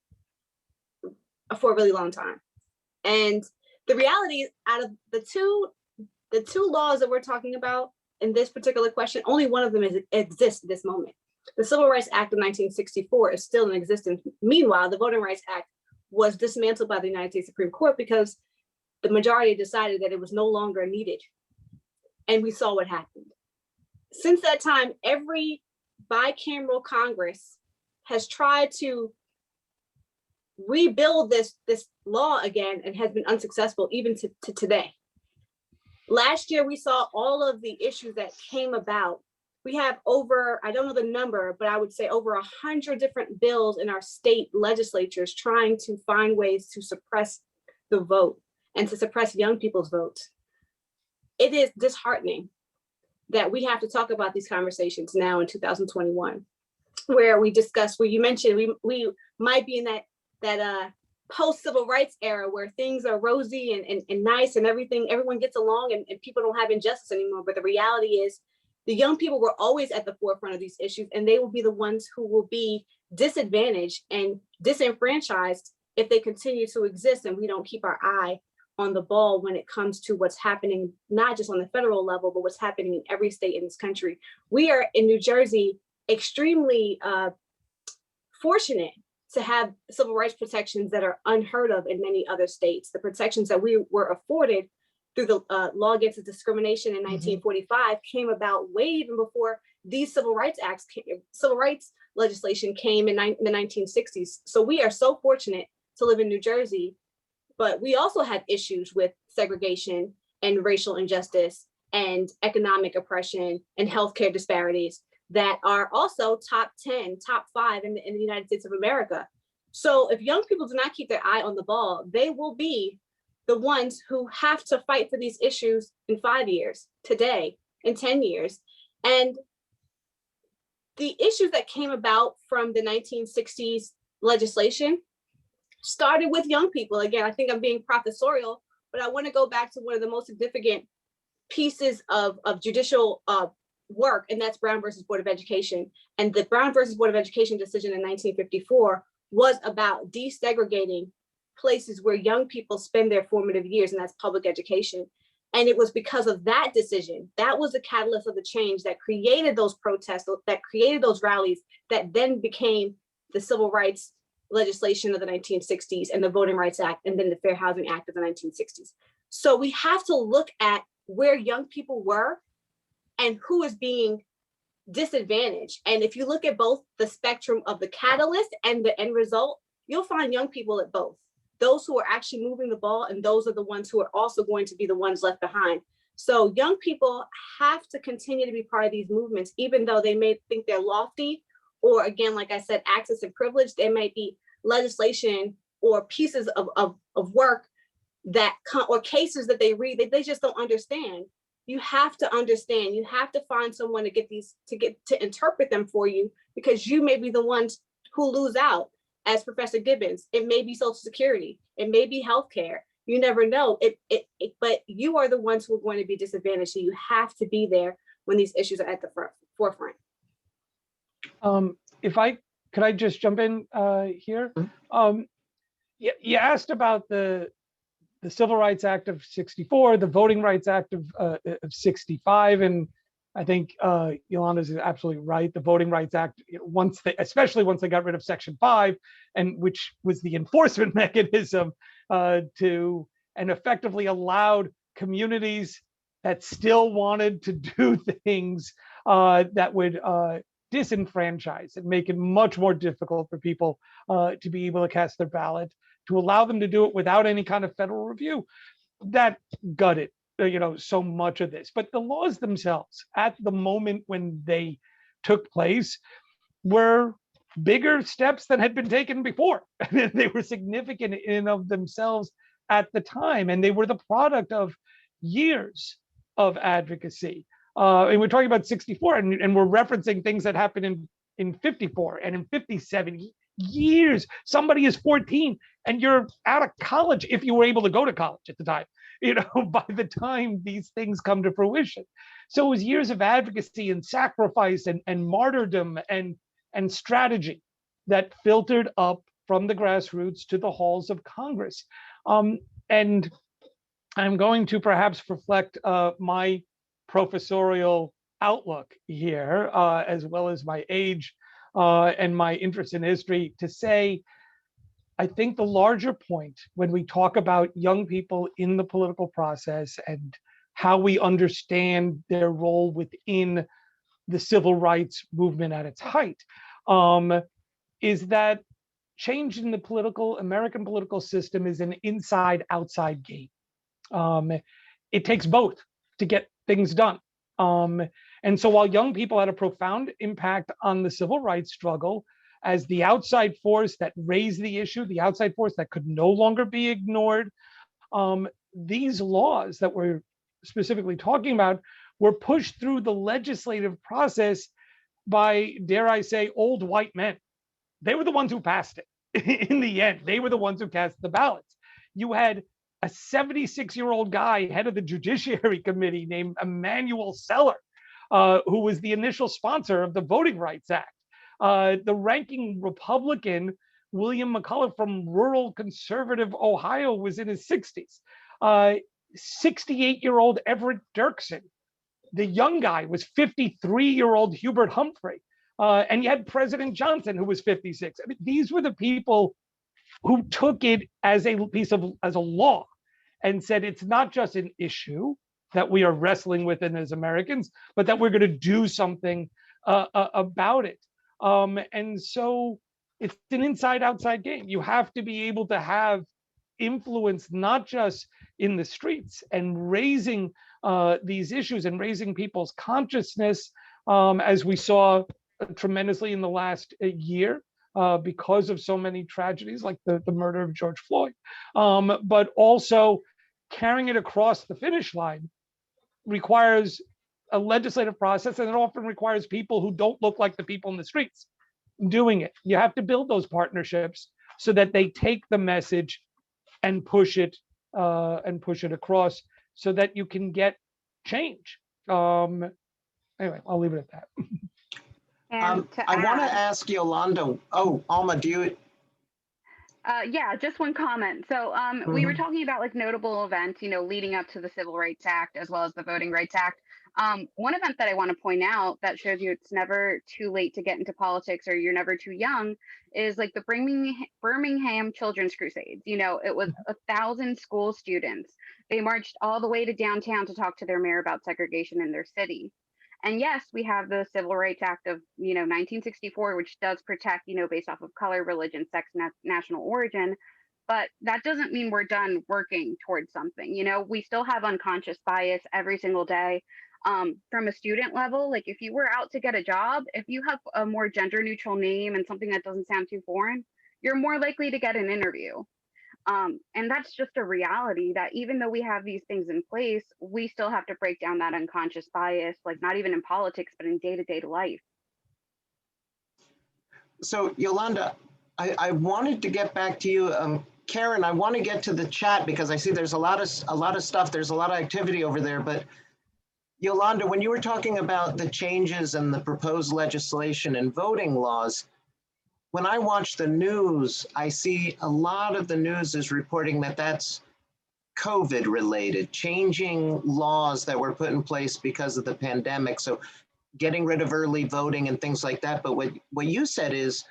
for a really long time, and the reality is, out of the two laws that we're talking about in this particular question, only one of them exists at this moment. The Civil Rights Act of 1964 is still in existence. Meanwhile, the Voting Rights Act was dismantled by the United States Supreme Court because the majority decided that it was no longer needed. And we saw what happened. Since that time, every bicameral Congress has tried to rebuild this law again and has been unsuccessful even to today. Last year, we saw all of the issues that came about. We have over, I don't know the number, but I would say over 100 different bills in our state legislatures trying to find ways to suppress the vote and to suppress young people's votes. It is disheartening that we have to talk about these conversations now in 2021, where we discuss, where you mentioned we might be in that post-civil rights era where things are rosy and nice and everyone gets along and people don't have injustice anymore. But the reality is the young people were always at the forefront of these issues, and they will be the ones who will be disadvantaged and disenfranchised if they continue to exist and we don't keep our eye on the ball when it comes to what's happening, not just on the federal level, but what's happening in every state in this country. We are in New Jersey extremely fortunate to have civil rights protections that are unheard of in many other states. The protections that we were afforded through the law against discrimination in 1945 came about way even before these civil rights legislation came in the 1960s. So we are so fortunate to live in New Jersey, but we also had issues with segregation and racial injustice and economic oppression and healthcare disparities that are also top 10, top 5 in the United States of America. So if young people do not keep their eye on the ball, they will be the ones who have to fight for these issues in 5 years, today, in 10 years. And the issues that came about from the 1960s legislation started with young people. Again, I think I'm being professorial, but I want to go back to one of the most significant pieces of judicial work, and that's Brown versus Board of Education. And the Brown versus Board of Education decision in 1954 was about desegregating places where young people spend their formative years, and that's public education. And it was because of that decision, that was the catalyst of the change that created those protests, that created those rallies, that then became the civil rights legislation of the 1960s and the Voting Rights Act, and then the Fair Housing Act of the 1960s. So we have to look at where young people were and who is being disadvantaged. And if you look at both the spectrum of the catalyst and the end result, you'll find young people at both. Those who are actually moving the ball, and those are the ones who are also going to be the ones left behind. So young people have to continue to be part of these movements, even though they may think they're lofty, or again, like I said, access and privilege. There might be legislation or pieces of work that or cases that they read that they just don't understand. You have to understand. You have to find someone to get to interpret them for you, because you may be the ones who lose out. As Professor Gibbons, it may be Social Security, it may be healthcare. You never know. But you are the ones who are going to be disadvantaged. So you have to be there when these issues are at the forefront. Could I just jump in here? You asked about the Civil Rights Act of '64, the Voting Rights Act of '65, and I think Yolanda's absolutely right. The Voting Rights Act, especially once they got rid of Section 5, and which was the enforcement mechanism and effectively allowed communities that still wanted to do things that would disenfranchise and make it much more difficult for people to be able to cast their ballot, to allow them to do it without any kind of federal review. That gutted so much of this. But the laws themselves, at the moment when they took place, were bigger steps than had been taken before. They were significant in and of themselves at the time, and they were the product of years of advocacy. And we're talking about '64, and we're referencing things that happened in '54 and in '57. Years. Somebody is 14 and you're out of college, if you were able to go to college at the time, by the time these things come to fruition. So it was years of advocacy and sacrifice and martyrdom and strategy that filtered up from the grassroots to the halls of Congress. And I'm going to perhaps reflect my professorial outlook here, as well as my age and my interest in history, to say, I think the larger point when we talk about young people in the political process and how we understand their role within the civil rights movement at its height, is that change in the American political system is an inside-outside game. It takes both to get things done. And so while young people had a profound impact on the civil rights struggle as the outside force that raised the issue, the outside force that could no longer be ignored, these laws that we're specifically talking about were pushed through the legislative process by, dare I say, old white men. They were the ones who passed it. In the end, they were the ones who cast the ballots. You had a 76-year-old guy, head of the Judiciary Committee, named Emanuel Seller, who was the initial sponsor of the Voting Rights Act. The ranking Republican, William McCullough from rural conservative Ohio, was in his 60s. 68-year-old Everett Dirksen. The young guy was 53-year-old Hubert Humphrey. And you had President Johnson, who was 56. I mean, these were the people who took it as a law and said, it's not just an issue that we are wrestling with as Americans, but that we're going to do something about it. And so it's an inside-outside game. You have to be able to have influence, not just in the streets and raising these issues and raising people's consciousness, as we saw tremendously in the last year, because of so many tragedies like the murder of George Floyd, but also carrying it across the finish line requires a legislative process, and it often requires people who don't look like the people in the streets doing it. You have to build those partnerships so that they take the message and push it across so that you can get change. Anyway, I'll leave it at that. I want to ask Yolanda. Oh, Alma, do you? Yeah, just one comment. So we were talking about like notable events, leading up to the Civil Rights Act as well as the Voting Rights Act. One event that I want to point out that shows you it's never too late to get into politics or you're never too young is like the Birmingham Children's Crusades. It was 1,000 school students. They marched all the way to downtown to talk to their mayor about segregation in their city. And yes, we have the Civil Rights Act of 1964, which does protect based off of color, religion, sex, national origin. But that doesn't mean we're done working towards something. We still have unconscious bias every single day. From a student level, like if you were out to get a job, if you have a more gender neutral name and something that doesn't sound too foreign, you're more likely to get an interview. And that's just a reality that even though we have these things in place, we still have to break down that unconscious bias, like not even in politics, but in day-to-day life. So Yolanda, I wanted to get back to you. Karen, I want to get to the chat because I see there's a lot of stuff. There's a lot of activity over there, but Yolanda, when you were talking about the changes and the proposed legislation and voting laws, when I watch the news, I see a lot of the news is reporting that that's COVID related, changing laws that were put in place because of the pandemic. So getting rid of early voting and things like that. But what you said is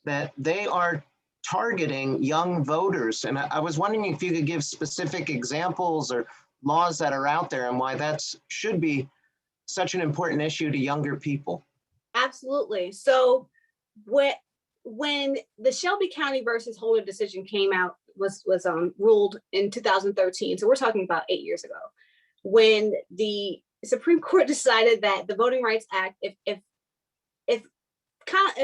that they are targeting young voters. And I was wondering if you could give specific examples or laws that are out there and why that should be such an important issue to younger people. Absolutely. So when the Shelby County versus Holder decision came out, was ruled in 2013. So we're talking about 8 years ago, when the Supreme Court decided that the Voting Rights Act, if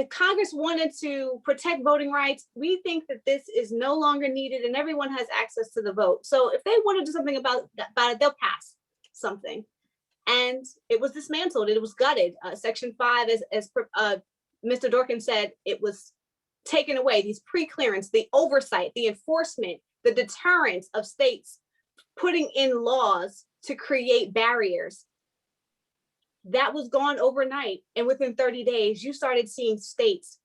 Congress wanted to protect voting rights, we think that this is no longer needed and everyone has access to the vote. So if they want to do something about it, they'll pass something. And it was dismantled, it was gutted. Section 5, as Mr. Dorkin said, it was taken away. These pre-clearance, the oversight, the enforcement, the deterrence of states putting in laws to create barriers, that was gone overnight. And within 30 days, you started seeing states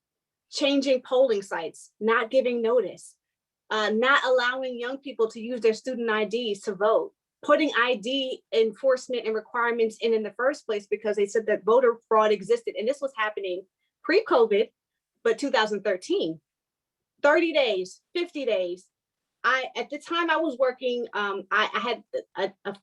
changing polling sites, not giving notice, not allowing young people to use their student IDs to vote, putting ID enforcement and requirements in the first place because they said that voter fraud existed. And this was happening pre-COVID, but 2013, 30 days, 50 days. At the time I was working, I had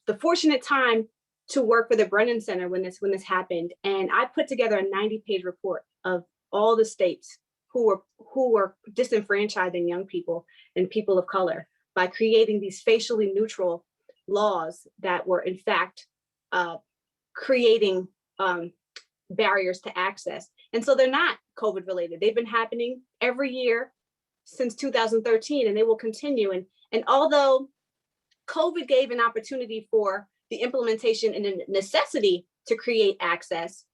the fortunate time to work for the Brennan Center when this happened. And I put together a 90-page report of all the states who were disenfranchising young people and people of color by creating these facially neutral laws that were in fact creating barriers to access. And so they're not COVID related. They've been happening every year since 2013, and they will continue. And although COVID gave an opportunity for the implementation and the necessity to create access,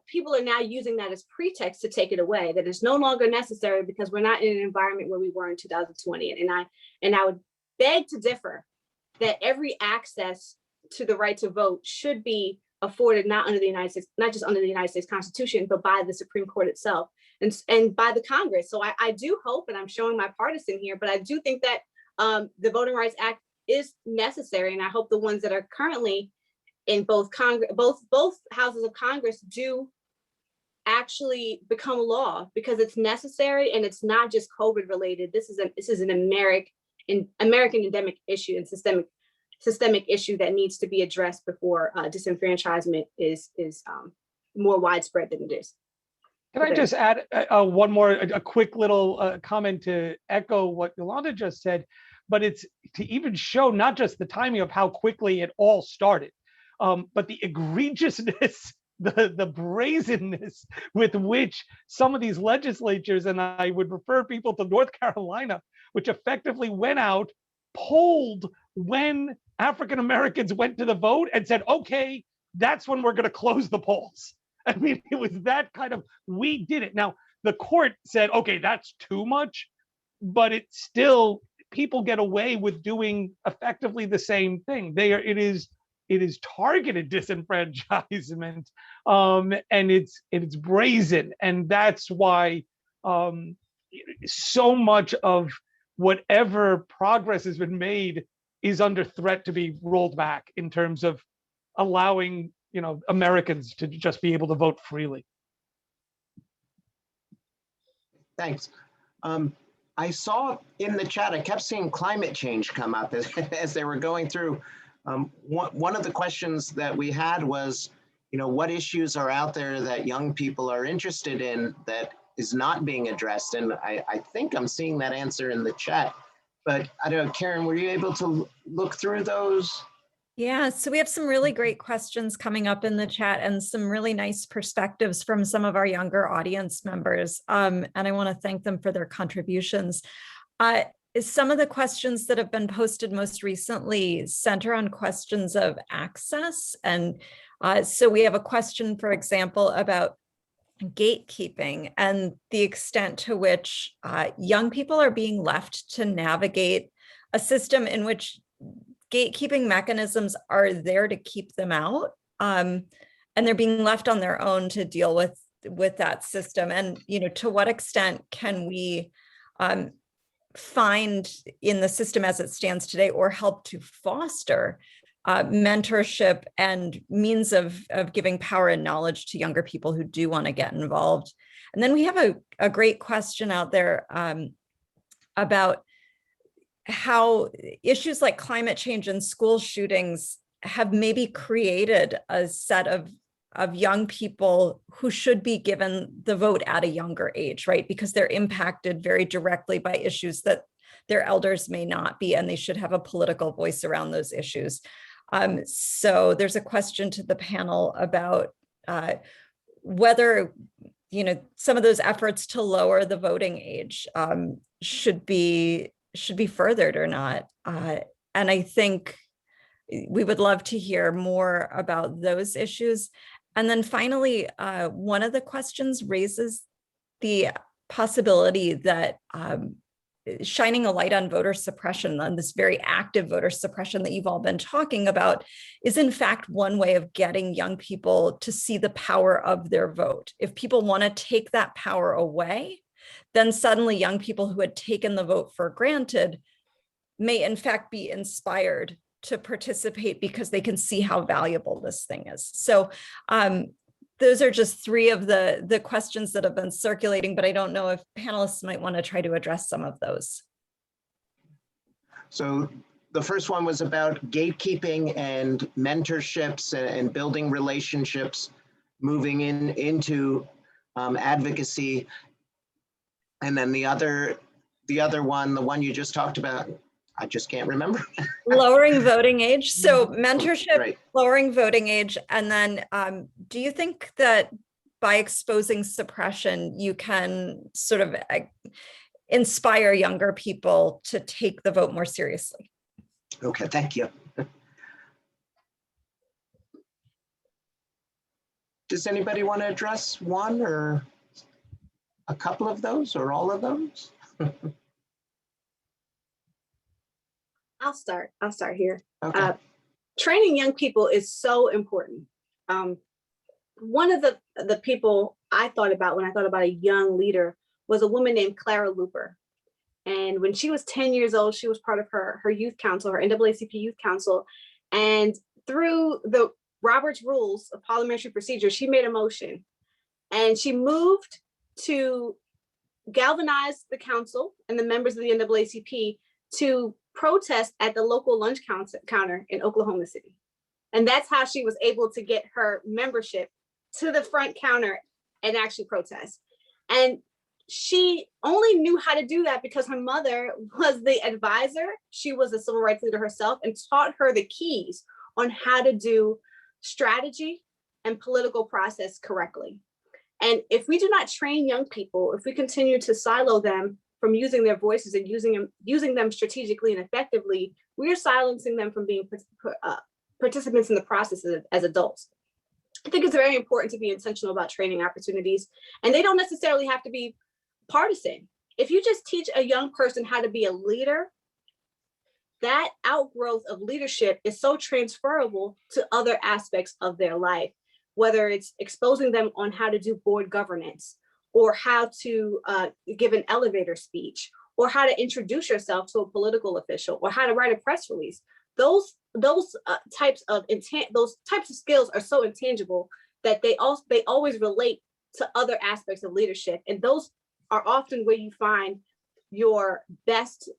people are now using that as pretext to take it away, that it's no longer necessary because we're not in an environment where we were in 2020. And I would beg to differ that every access to the right to vote should be afforded not just under the United States Constitution, but by the Supreme Court itself and by the Congress. So I do hope, and I'm showing my partisan here, but I do think that the Voting Rights Act is necessary, and I hope the ones that are currently in both houses of Congress do actually become law, because it's necessary and it's not just COVID related. This is an American endemic issue and systemic issue that needs to be addressed before disenfranchisement is more widespread than it is. Can I just add one more, a quick little comment to echo what Yolanda just said, but it's to even show not just the timing of how quickly it all started, but the egregiousness, the brazenness with which some of these legislatures, and I would refer people to North Carolina, which effectively went out, polled when African Americans went to the vote and said, okay, that's when we're going to close the polls. I mean, it was that kind of, we did it. Now, the court said, okay, that's too much, but it's still, people get away with doing effectively the same thing. It is targeted disenfranchisement, and it's brazen. And that's why so much of whatever progress has been made is under threat to be rolled back in terms of allowing, Americans to just be able to vote freely. Thanks. I saw in the chat, I kept seeing climate change come up as they were going through. One of the questions that we had was, what issues are out there that young people are interested in that is not being addressed? And I think I'm seeing that answer in the chat, but I don't know, Karen, were you able to look through those? Yeah, so we have some really great questions coming up in the chat and some really nice perspectives from some of our younger audience members. And I want to thank them for their contributions. Some of the questions that have been posted most recently center on questions of access. And so we have a question, for example, about gatekeeping and the extent to which young people are being left to navigate a system in which gatekeeping mechanisms are there to keep them out, and they're being left on their own to deal with that system. And to what extent can we find in the system as it stands today, or help to foster mentorship and means of giving power and knowledge to younger people who do want to get involved. And then we have a great question out there about how issues like climate change and school shootings have maybe created a set of young people who should be given the vote at a younger age, right? Because they're impacted very directly by issues that their elders may not be, and they should have a political voice around those issues. So there's a question to the panel about whether some of those efforts to lower the voting age should be furthered or not. And I think we would love to hear more about those issues. And then finally, one of the questions raises the possibility that shining a light on voter suppression, on this very active voter suppression that you've all been talking about, is in fact one way of getting young people to see the power of their vote. If people want to take that power away, then suddenly young people who had taken the vote for granted may in fact be inspired to participate because they can see how valuable this thing is. So those are just three of the questions that have been circulating, but I don't know if panelists might want to try to address some of those. So the first one was about gatekeeping and mentorships and building relationships, moving into advocacy. And then the other one, the one you just talked about, I just can't remember. Lowering voting age. So mentorship, right. Lowering voting age. And then do you think that by exposing suppression, you can sort of inspire younger people to take the vote more seriously? Okay, thank you. Does anybody want to address one or a couple of those or all of those? I'll start here. Okay. Training young people is so important. One of the people I thought about when I thought about a young leader was a woman named Clara Luper. And when she was 10 years old, she was part of her youth council, her NAACP youth council. And through the Robert's Rules of Parliamentary Procedure, she made a motion. And she moved to galvanize the council and the members of the NAACP to protest at the local lunch counter in Oklahoma City. And that's how she was able to get her membership to the front counter and actually protest. And she only knew how to do that because her mother was the advisor. She was a civil rights leader herself and taught her the keys on how to do strategy and political process correctly. And if we do not train young people, if we continue to silo them from using their voices and using them strategically and effectively, we are silencing them from being participants in the process as adults. I think it's very important to be intentional about training opportunities, and they don't necessarily have to be partisan. If you just teach a young person how to be a leader, that outgrowth of leadership is so transferable to other aspects of their life, whether it's exposing them on how to do board governance, or how to give an elevator speech, or how to introduce yourself to a political official, or how to write a press release. Those types of skills are so intangible that they always relate to other aspects of leadership, and those are often where you find your best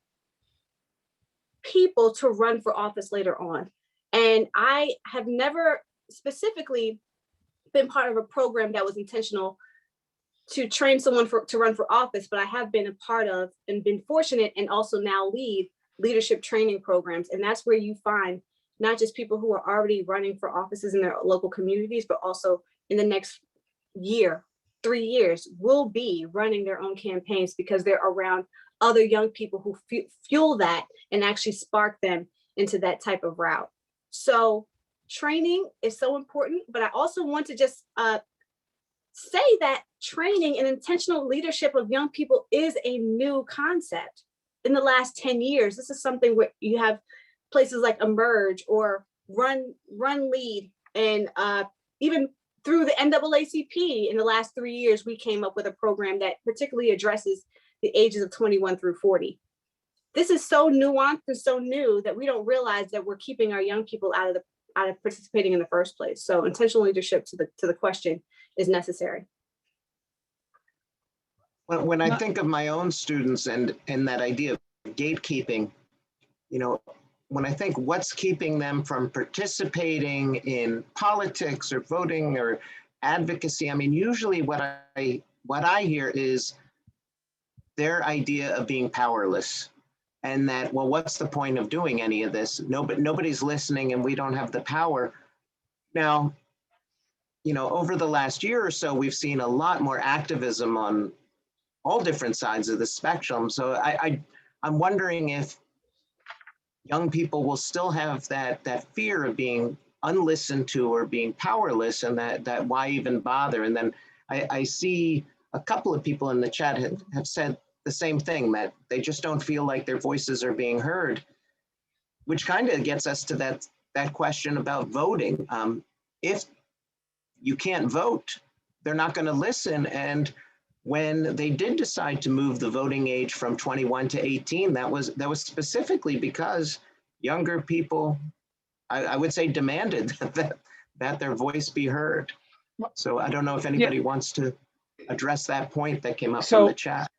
people to run for office later on. And I have never specifically been part of a program that was intentional to train someone to run for office, but I have been a part of and been fortunate and also now lead leadership training programs. And that's where you find not just people who are already running for offices in their local communities, but also in the next year, 3 years, will be running their own campaigns because they're around other young people who fuel that and actually spark them into that type of route. So training is so important, but I also want to just say that training and intentional leadership of young people is a new concept. In the last 10 years, this is something where you have places like Emerge or Run Lead, and even through the NAACP in the last 3 years, we came up with a program that particularly addresses the ages of 21 through 40. This is so nuanced and so new that we don't realize that we're keeping our young people out of participating in the first place. So intentional leadership, to the question, is necessary. When I think of my own students and that idea of gatekeeping, you know, when I think what's keeping them from participating in politics or voting or advocacy, I mean, usually what I hear is their idea of being powerless, and that, well, what's the point of doing any of this? Nobody's listening and we don't have the power. Now, you know, over the last year or so, we've seen a lot more activism on all different sides of the spectrum. So I'm wondering if young people will still have that fear of being unlistened to or being powerless, and that why even bother? And then I see a couple of people in the chat have said the same thing, that they just don't feel like their voices are being heard, which kind of gets us to that question about voting. If you can't vote, they're not going to listen. And when they did decide to move the voting age from 21 to 18, that was specifically because younger people, I would say, demanded that their voice be heard. So I don't know if anybody wants to address that point that came up from the chat.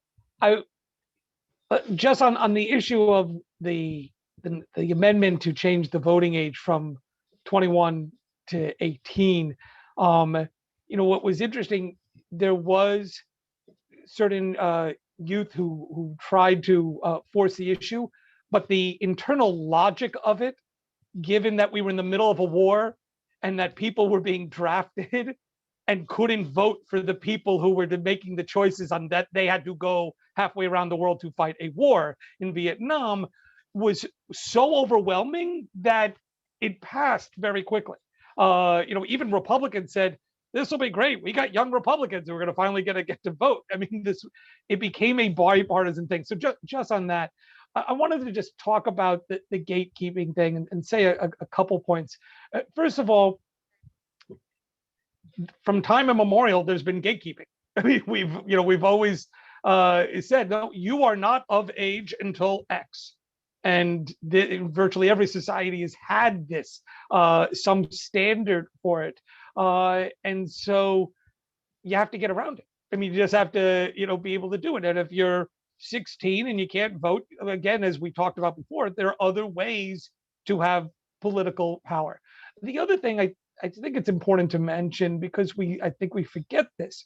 Just on the issue of the amendment to change the voting age from 21 to 18, you know, what was interesting, there was certain youth who tried to force the issue, but the internal logic of it, given that we were in the middle of a war and that people were being drafted and couldn't vote for the people who were making the choices on that they had to go halfway around the world to fight a war in Vietnam, was so overwhelming that it passed very quickly. You know, even Republicans said, this will be great. We got young Republicans who are going to finally get to vote. I mean, it became a bipartisan thing. So just on that, I wanted to just talk about the gatekeeping thing and say a couple points. First of all, from time immemorial, there's been gatekeeping. I mean, we've always said, no, you are not of age until X. And virtually every society has had this, some standard for it. And so you have to get around it. I mean, you just have to, be able to do it. And if you're 16 and you can't vote, again, as we talked about before, there are other ways to have political power. The other thing I think it's important to mention, because I think we forget this,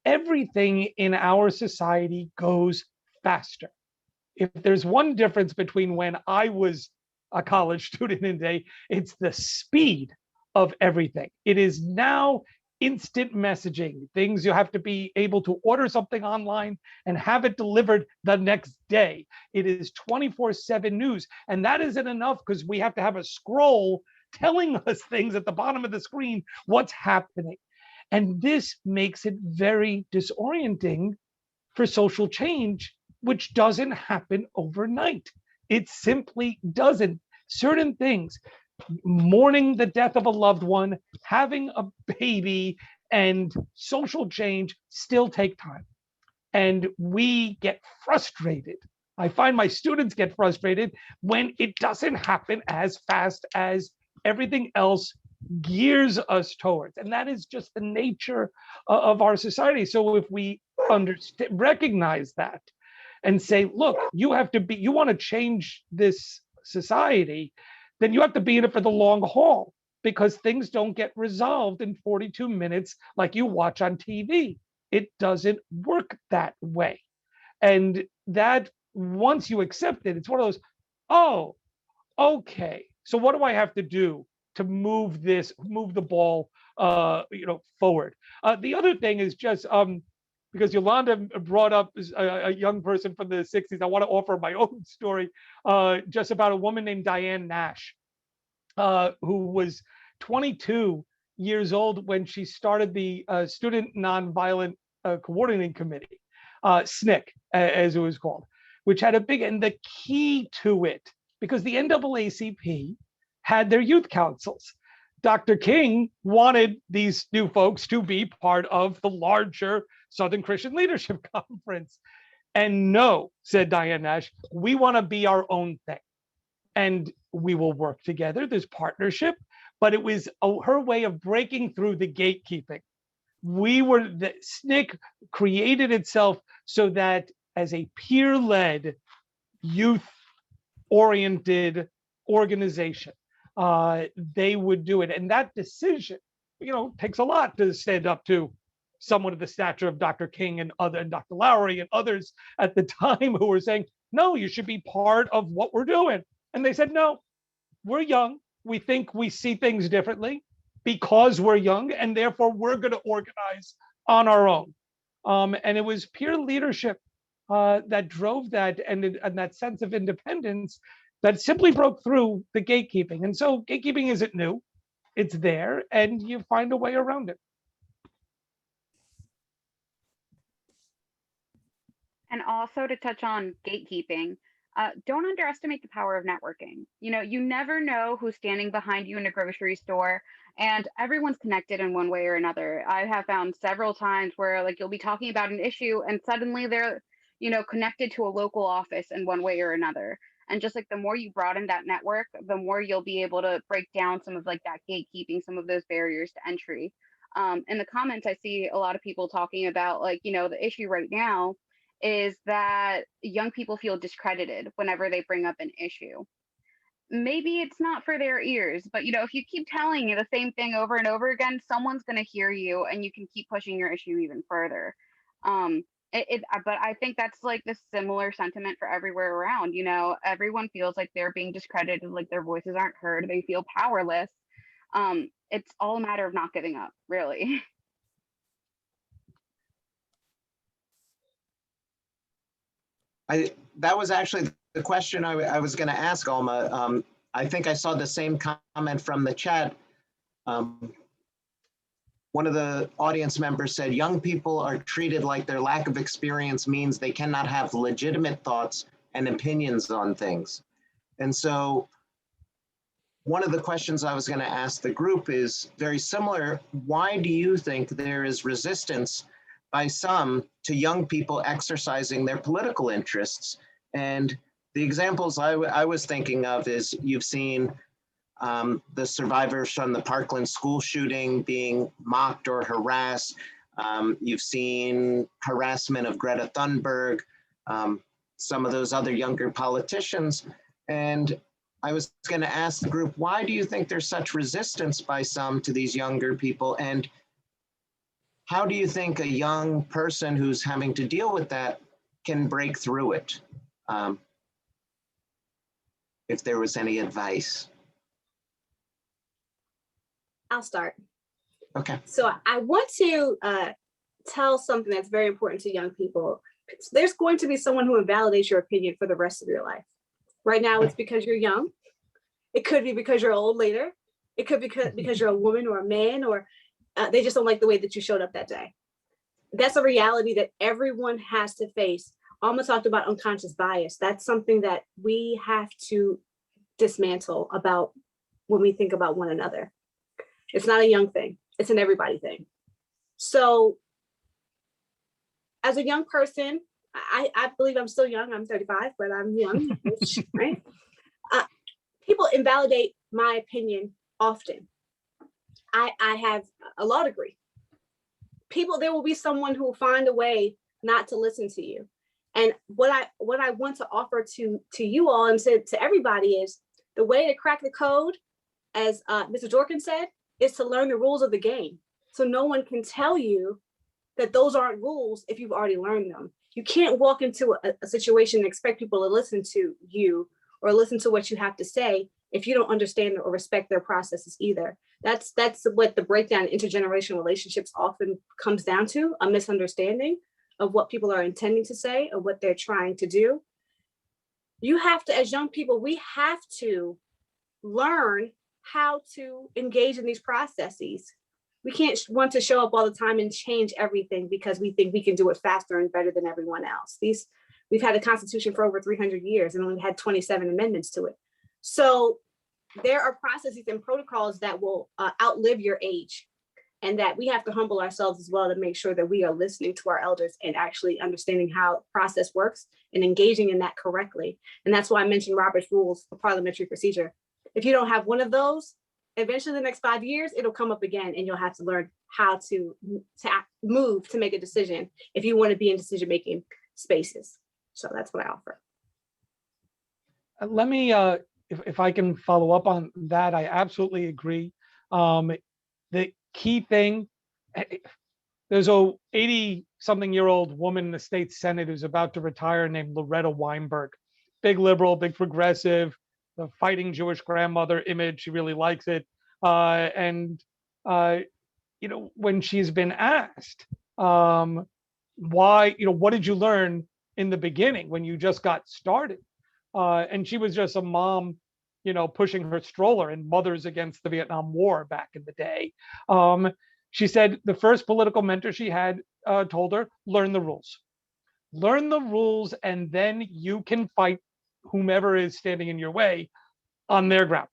everything in our society goes faster. If there's one difference between when I was a college student in day, it's the speed of everything. It is now instant messaging, things you have to be able to order something online and have it delivered the next day. It is 24/7 news. And that isn't enough, because we have to have a scroll telling us things at the bottom of the screen, what's happening. And this makes it very disorienting for social change, which doesn't happen overnight. It simply doesn't. Certain things, mourning the death of a loved one, having a baby, and social change still take time. And we get frustrated. I find my students get frustrated when it doesn't happen as fast as everything else gears us towards. And that is just the nature of our society. So if we recognize that and say, look, you want to change this society, then you have to be in it for the long haul, because things don't get resolved in 42 minutes like you watch on TV. It doesn't work that way. And that, once you accept it, it's one of those, oh, okay, so what do I have to do to move the ball forward? The other thing is just because Yolanda brought up a young person from the 60s, I want to offer my own story just about a woman named Diane Nash, who was 22 years old when she started the Student Nonviolent Coordinating Committee, SNCC, as it was called, which had and the key to it because the NAACP had their youth councils. Dr. King wanted these new folks to be part of the larger Southern Christian Leadership Conference. And no, said Diane Nash, we want to be our own thing. And we will work together. There's partnership, but it was her way of breaking through the gatekeeping. The SNCC created itself so that as a peer-led, youth-oriented organization, they would do it. And that decision, takes a lot to stand up to someone of the stature of Dr. King and Dr. Lowry and others at the time who were saying, no, you should be part of what we're doing. And they said, no, we're young. We think we see things differently because we're young, and therefore we're going to organize on our own. And it was peer leadership that drove that, and that sense of independence that simply broke through the gatekeeping. And so gatekeeping isn't new. It's there, and you find a way around it. And also to touch on gatekeeping, don't underestimate the power of networking. You never know who's standing behind you in a grocery store, and everyone's connected in one way or another. I have found several times where you'll be talking about an issue and suddenly they're, connected to a local office in one way or another. And just the more you broaden that network, the more you'll be able to break down some of that gatekeeping, some of those barriers to entry. In the comments, I see a lot of people talking about the issue right now is that young people feel discredited whenever they bring up an issue. Maybe it's not for their ears, but if you keep telling you the same thing over and over again, someone's going to hear you and you can keep pushing your issue even further. But I think that's the similar sentiment for everywhere around. Everyone feels like they're being discredited, like their voices aren't heard, they feel powerless. It's all a matter of not giving up, really. That was actually the question I was going to ask, Alma. I think I saw the same comment from the chat. One of the audience members said, young people are treated like their lack of experience means they cannot have legitimate thoughts and opinions on things. And so one of the questions I was going to ask the group is very similar. Why do you think there is resistance by some to young people exercising their political interests? And the examples I was thinking of is you've seen the survivors from the Parkland school shooting being mocked or harassed. You've seen harassment of Greta Thunberg, some of those other younger politicians. And I was going to ask the group, why do you think there's such resistance by some to these younger people? And how do you think a young person who's having to deal with that can break through it? If there was any advice. I'll start. Okay. So I want to tell something that's very important to young people. There's going to be someone who invalidates your opinion for the rest of your life. Right now, it's because you're young. It could be because you're old later. It could be because you're a woman or a man, or they just don't like the way that you showed up that day. That's a reality that everyone has to face. Alma talked about unconscious bias. That's something that we have to dismantle about when we think about one another. It's not a young thing. It's an everybody thing. So as a young person, I believe I'm still young. I'm 35, but I'm young, right? People invalidate my opinion often. I have a law degree. There will be someone who will find a way not to listen to you. And what I want to offer to you all and to everybody is the way to crack the code, as Mr. Jorkin said, is to learn the rules of the game. So no one can tell you that those aren't rules if you've already learned them. You can't walk into a situation and expect people to listen to you or listen to what you have to say if you don't understand or respect their processes either. That's what the breakdown in intergenerational relationships often comes down to, a misunderstanding of what people are intending to say or what they're trying to do. You have to, as young people, we have to learn how to engage in these processes. We can't want to show up all the time and change everything because we think we can do it faster and better than everyone else. We've had a Constitution for over 300 years and we've had 27 amendments to it. So there are processes and protocols that will outlive your age, and that we have to humble ourselves as well to make sure that we are listening to our elders and actually understanding how the process works and engaging in that correctly. And that's why I mentioned Robert's Rules of Parliamentary Procedure. If you don't have one of those, eventually the next 5 years, it'll come up again, and you'll have to learn how to move to make a decision if you want to be in decision-making spaces. So that's what I offer. Let me, if I can follow up on that, I absolutely agree. The key thing, there's a 80-something-year-old woman in the state Senate who's about to retire named Loretta Weinberg. Big liberal, big progressive, the fighting Jewish grandmother image. She really likes it. You know, when she's been asked, why, you know, what did you learn in the beginning when you just got started? And she was just a mom, you know, pushing her stroller in Mothers Against the Vietnam War back in the day. She said the first political mentor she had told her, learn the rules. Learn the rules, and then you can fight whomever is standing in your way on their ground.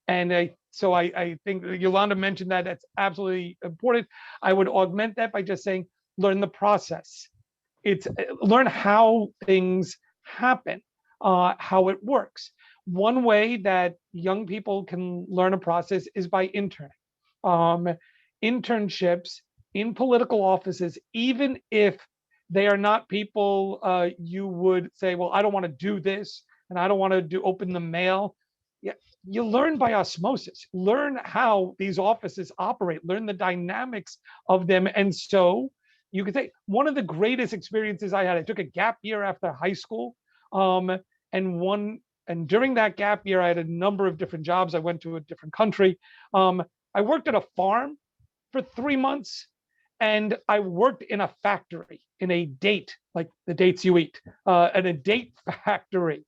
And so I think Yolanda mentioned that. That's absolutely important. I would augment that by just saying, learn the process. It's learn how things happen, how it works. One way that young people can learn a process is by interning. Internships in political offices, even if they are not people you would say, well, I don't want to do this and I don't want to open the mail. Yeah, you learn by osmosis, learn how these offices operate, learn the dynamics of them. And so you could say one of the greatest experiences I had, I took a gap year after high school. And during that gap year, I had a number of different jobs. I went to a different country. I worked at a farm for 3 months, and I worked in a factory, in a date, like the dates you eat, at a date factory.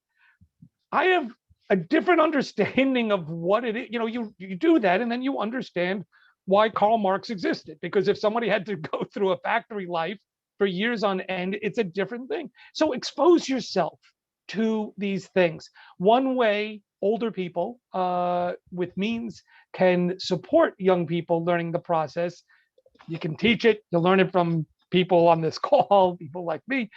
I have a different understanding of what it is. You know, you do that, and then you understand why Karl Marx existed. Because if somebody had to go through a factory life for years on end, it's a different thing. So expose yourself to these things. One way older people with means can support young people learning the process, you can teach it, you'll learn it from people on this call, people like me,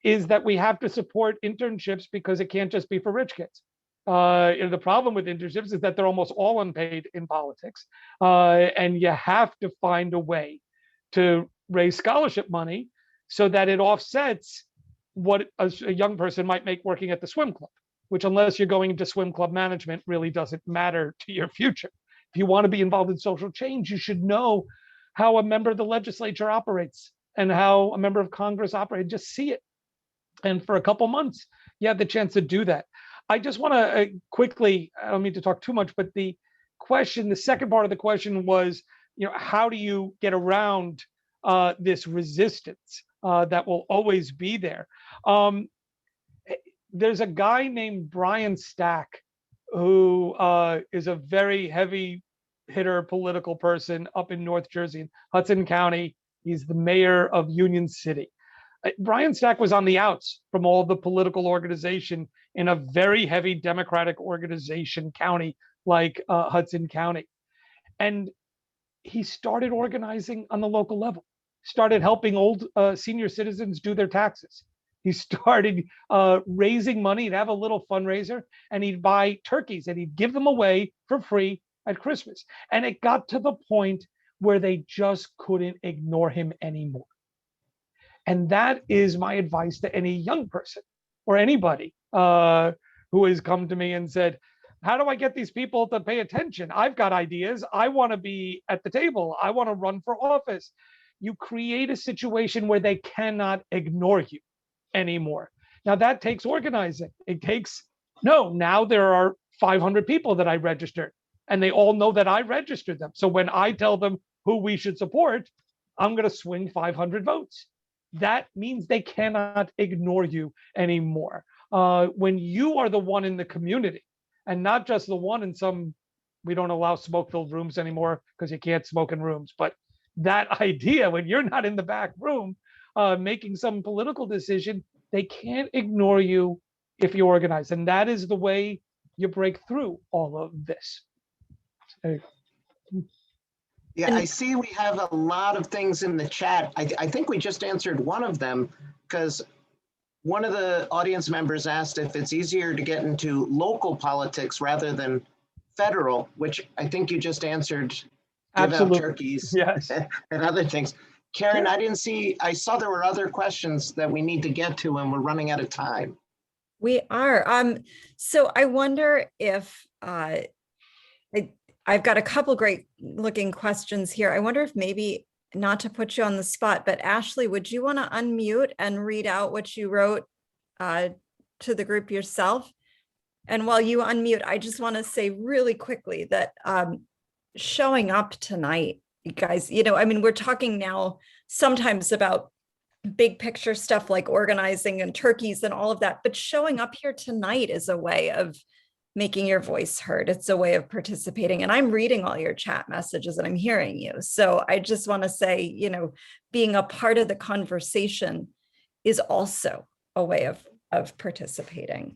is that we have to support internships because it can't just be for rich kids. The problem with internships is that they're almost all unpaid in politics. And you have to find a way to raise scholarship money so that it offsets what a young person might make working at the swim club, which, unless you're going into swim club management, really doesn't matter to your future. If you want to be involved in social change, you should know how a member of the legislature operates and how a member of Congress operates. Just see it. And for a couple months, you have the chance to do that. I just want to quickly, I don't mean to talk too much, but the second part of the question was, you know, how do you get around this resistance that will always be there? There's a guy named Brian Stack who is a very heavy hitter political person up in North Jersey, in Hudson County. He's the mayor of Union City. Brian Stack was on the outs from all the political organization in a very heavy Democratic organization county like Hudson County. And he started organizing on the local level, started helping old senior citizens do their taxes. He started raising money. He'd have a little fundraiser and he'd buy turkeys and he'd give them away for free at Christmas. And it got to the point where they just couldn't ignore him anymore. And that is my advice to any young person or anybody who has come to me and said, how do I get these people to pay attention? I've got ideas. I want to be at the table. I want to run for office. You create a situation where they cannot ignore you anymore. Now that takes organizing. It takes, now there are 500 people that I registered and they all know that I registered them. So when I tell them who we should support, I'm going to swing 500 votes. That means they cannot ignore you anymore. When you are the one in the community and not just the one in some, we don't allow smoke-filled rooms anymore because you can't smoke in rooms, but that idea, when you're not in the back room making some political decision, they can't ignore you if you organize. And that is the way you break through all of this. Yeah, I see we have a lot of things in the chat. I think we just answered one of them, because one of the audience members asked if it's easier to get into local politics rather than federal, which I think you just answered. Give out turkeys, yes, and other things. Karen, I saw there were other questions that we need to get to, and we're running out of time. We are. So I wonder if I've got a couple great looking questions here. I wonder if maybe, not to put you on the spot, but Ashley, would you want to unmute and read out what you wrote to the group yourself? And while you unmute, I just want to say really quickly that showing up tonight, you guys, I mean, we're talking now sometimes about big picture stuff like organizing and turkeys and all of that, but showing up here tonight is a way of making your voice heard. It's a way of participating. And I'm reading all your chat messages and I'm hearing you. So I just want to say, being a part of the conversation is also a way of participating.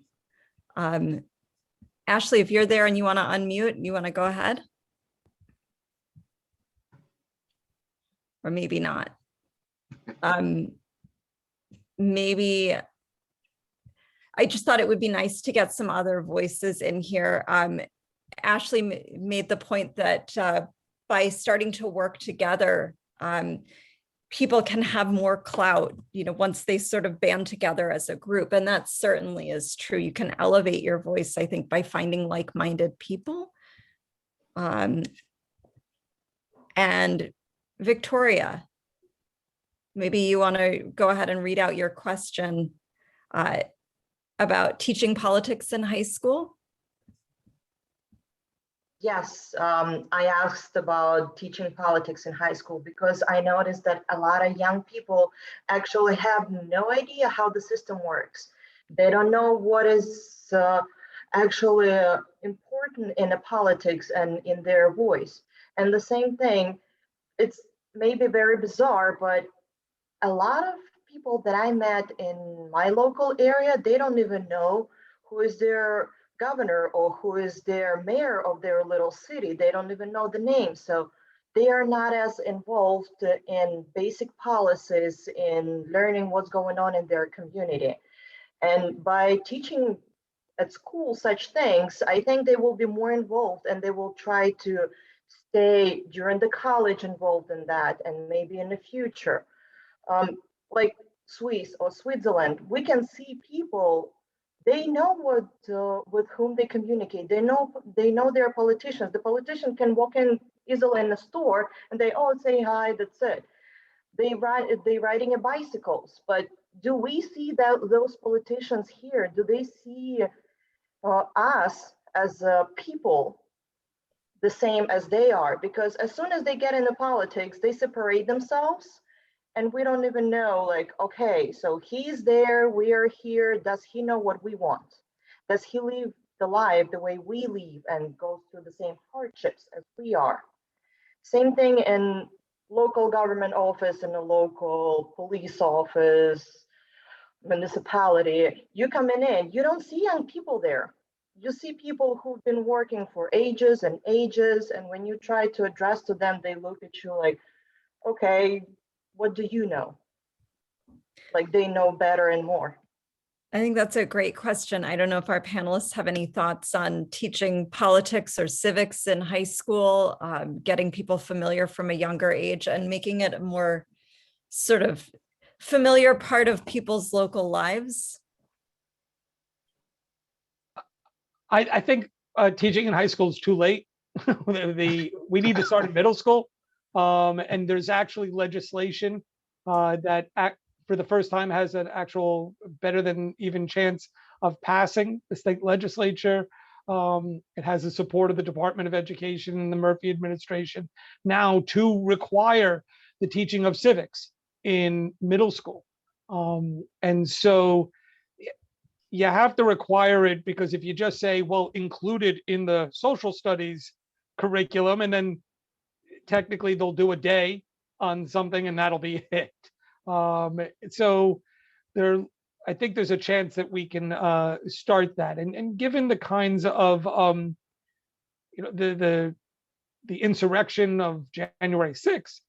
Ashley, if you're there and you want to unmute, you want to go ahead? Or maybe not. Maybe I just thought it would be nice to get some other voices in here. Ashley made the point that by starting to work together, people can have more clout, once they sort of band together as a group. And that certainly is true. You can elevate your voice, I think, by finding like-minded people. And Victoria, maybe you want to go ahead and read out your question about teaching politics in high school. Yes, I asked about teaching politics in high school because I noticed that a lot of young people actually have no idea how the system works. They don't know what is actually important in the politics and in their voice. And the same thing, it's maybe very bizarre, but a lot of people that I met in my local area, they don't even know who is their governor or who is their mayor of their little city. They don't even know the name. So they are not as involved in basic policies, in learning what's going on in their community. And by teaching at school such things, I think they will be more involved and they will try to stay during the college involved in that and maybe in the future. Like Swiss or Switzerland, we can see people, they know what with whom they communicate. They know their politicians. The politician can walk in easily in the store and they all say hi, that's it. They riding a bicycles, but do we see those politicians here? Do they see us as people the same as they are? Because as soon as they get into politics, they separate themselves. And we don't even know, like, okay, so he's there, we are here. Does he know what we want? Does he live the life the way we live and go through the same hardships as we are? Same thing in local government office, in a local police office, municipality. You come in, you don't see young people there. You see people who've been working for ages and ages. And when you try to address to them, they look at you like, okay, what do you know? Like they know better and more. I think that's a great question. I don't know if our panelists have any thoughts on teaching politics or civics in high school, getting people familiar from a younger age and making it a more sort of familiar part of people's local lives. I think teaching in high school is too late. We need to start in middle school. And there's actually legislation that for the first time has an actual better than even chance of passing the state legislature. It has the support of the Department of Education and the Murphy administration now to require the teaching of civics in middle school. And so you have to require it, because if you just say, well, included in the social studies curriculum, and then technically they'll do a day on something and that'll be it. So there, I think there's a chance that we can start that. And given the kinds of the insurrection of January 6th,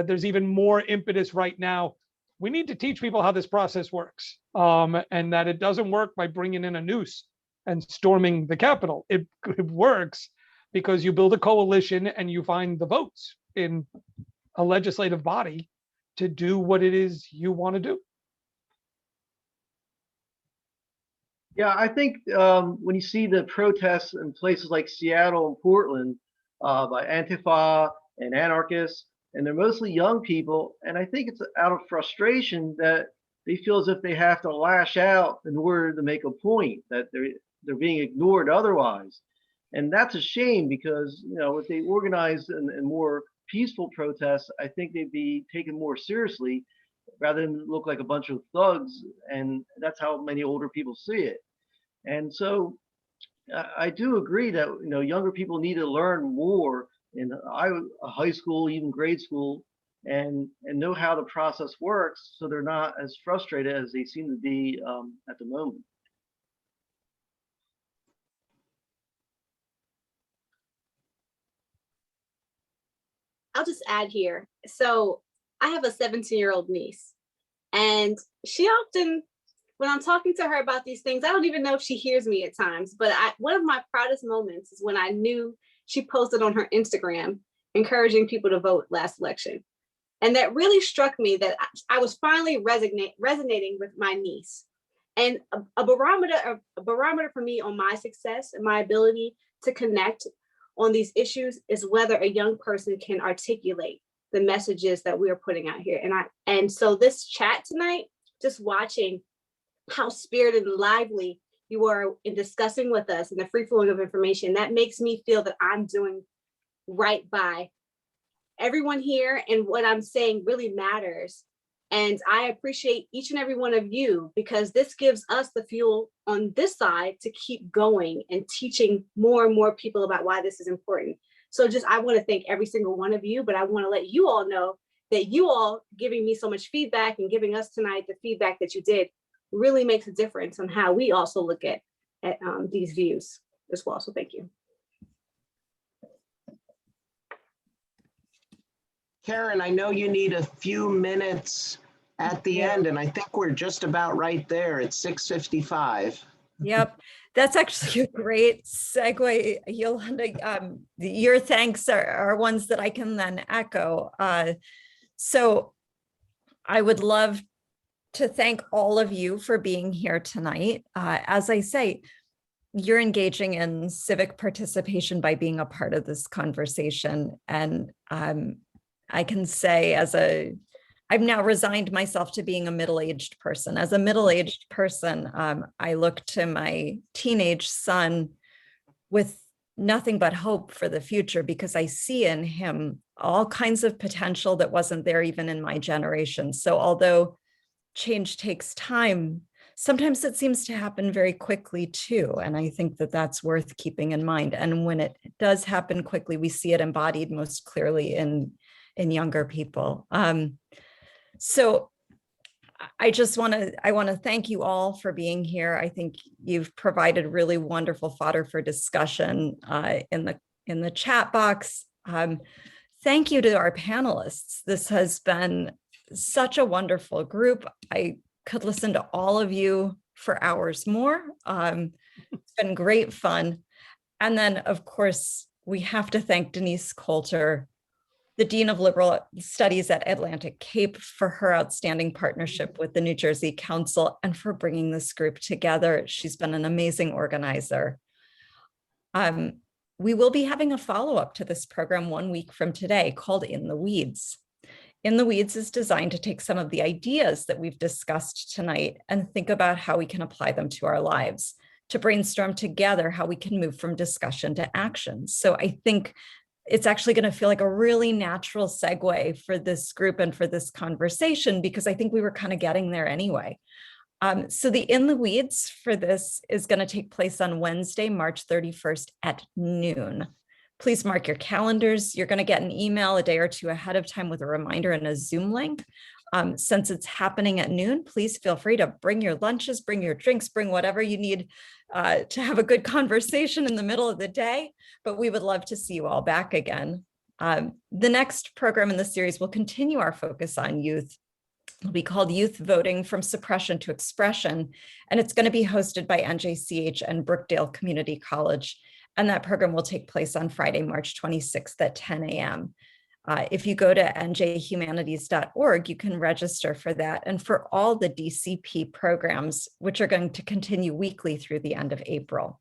there's even more impetus right now. We need to teach people how this process works, and that it doesn't work by bringing in a noose and storming the Capitol. It works because you build a coalition and you find the votes in a legislative body to do what it is you want to do. Yeah, I think when you see the protests in places like Seattle and Portland by Antifa and anarchists, and they're mostly young people, and I think it's out of frustration that they feel as if they have to lash out in order to make a point, that they're being ignored otherwise. And that's a shame, because if they organized in more peaceful protests, I think they'd be taken more seriously rather than look like a bunch of thugs. And that's how many older people see it. And so I do agree that younger people need to learn more in high school, even grade school, and know how the process works, so they're not as frustrated as they seem to be at the moment. I'll just add here. So I have a 17-year-old niece, and she often, when I'm talking to her about these things, I don't even know if she hears me at times, but one of my proudest moments is when I knew she posted on her Instagram encouraging people to vote last election. And that really struck me that I was finally resonating with my niece. And a barometer for me on my success and my ability to connect on these issues is whether a young person can articulate the messages that we are putting out here. And so this chat tonight, just watching how spirited and lively you are in discussing with us and the free flowing of information, that makes me feel that I'm doing right by everyone here, and what I'm saying really matters. And I appreciate each and every one of you, because this gives us the fuel on this side to keep going and teaching more and more people about why this is important. So I want to thank every single one of you, but I want to let you all know that you all giving me so much feedback and giving us tonight the feedback that you did really makes a difference on how we also look at these views as well. So thank you. Karen, I know you need a few minutes at the end, and I think we're just about right there at 6:55. Yep, that's actually a great segue, Yolanda. Your thanks are ones that I can then echo. So I would love to thank all of you for being here tonight. As I say, you're engaging in civic participation by being a part of this conversation. And I can say I've now resigned myself to being a middle-aged person. As a middle-aged person, I look to my teenage son with nothing but hope for the future, because I see in him all kinds of potential that wasn't there even in my generation. So although change takes time, sometimes it seems to happen very quickly too. And I think that that's worth keeping in mind. And when it does happen quickly, we see it embodied most clearly in younger people. So I want to thank you all for being here. I think you've provided really wonderful fodder for discussion in the chat box. Thank you to our panelists. This has been such a wonderful group. I could listen to all of you for hours more. It's been great fun. And then, of course, we have to thank Denise Coulter, the Dean of Liberal Studies at Atlantic Cape, for her outstanding partnership with the New Jersey Council and for bringing this group together. She's been an amazing organizer. We will be having a follow-up to this program 1 week from today called In the Weeds. In the Weeds is designed to take some of the ideas that we've discussed tonight and think about how we can apply them to our lives, to brainstorm together how we can move from discussion to action. So I think it's actually going to feel like a really natural segue for this group and for this conversation, because I think we were kind of getting there anyway. So the In the Weeds for this is going to take place on Wednesday, March 31st at noon. Please mark your calendars. You're going to get an email a day or two ahead of time with a reminder and a Zoom link. Since it's happening at noon, please feel free to bring your lunches, bring your drinks, bring whatever you need to have a good conversation in the middle of the day, but we would love to see you all back again. The next program in the series will continue our focus on youth. It'll be called Youth Voting from Suppression to Expression, and it's going to be hosted by NJCH and Brookdale Community College. And that program will take place on Friday, March 26th at 10 a.m. If you go to njhumanities.org, you can register for that and for all the DCP programs, which are going to continue weekly through the end of April.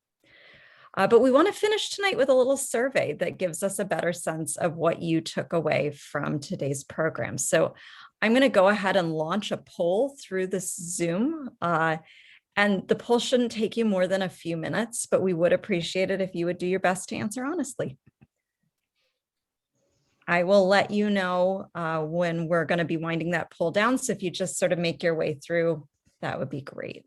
But we want to finish tonight with a little survey that gives us a better sense of what you took away from today's program. So I'm going to go ahead and launch a poll through this Zoom. And the poll shouldn't take you more than a few minutes, but we would appreciate it if you would do your best to answer honestly. I will let you know when we're going to be winding that poll down. So if you just sort of make your way through, that would be great.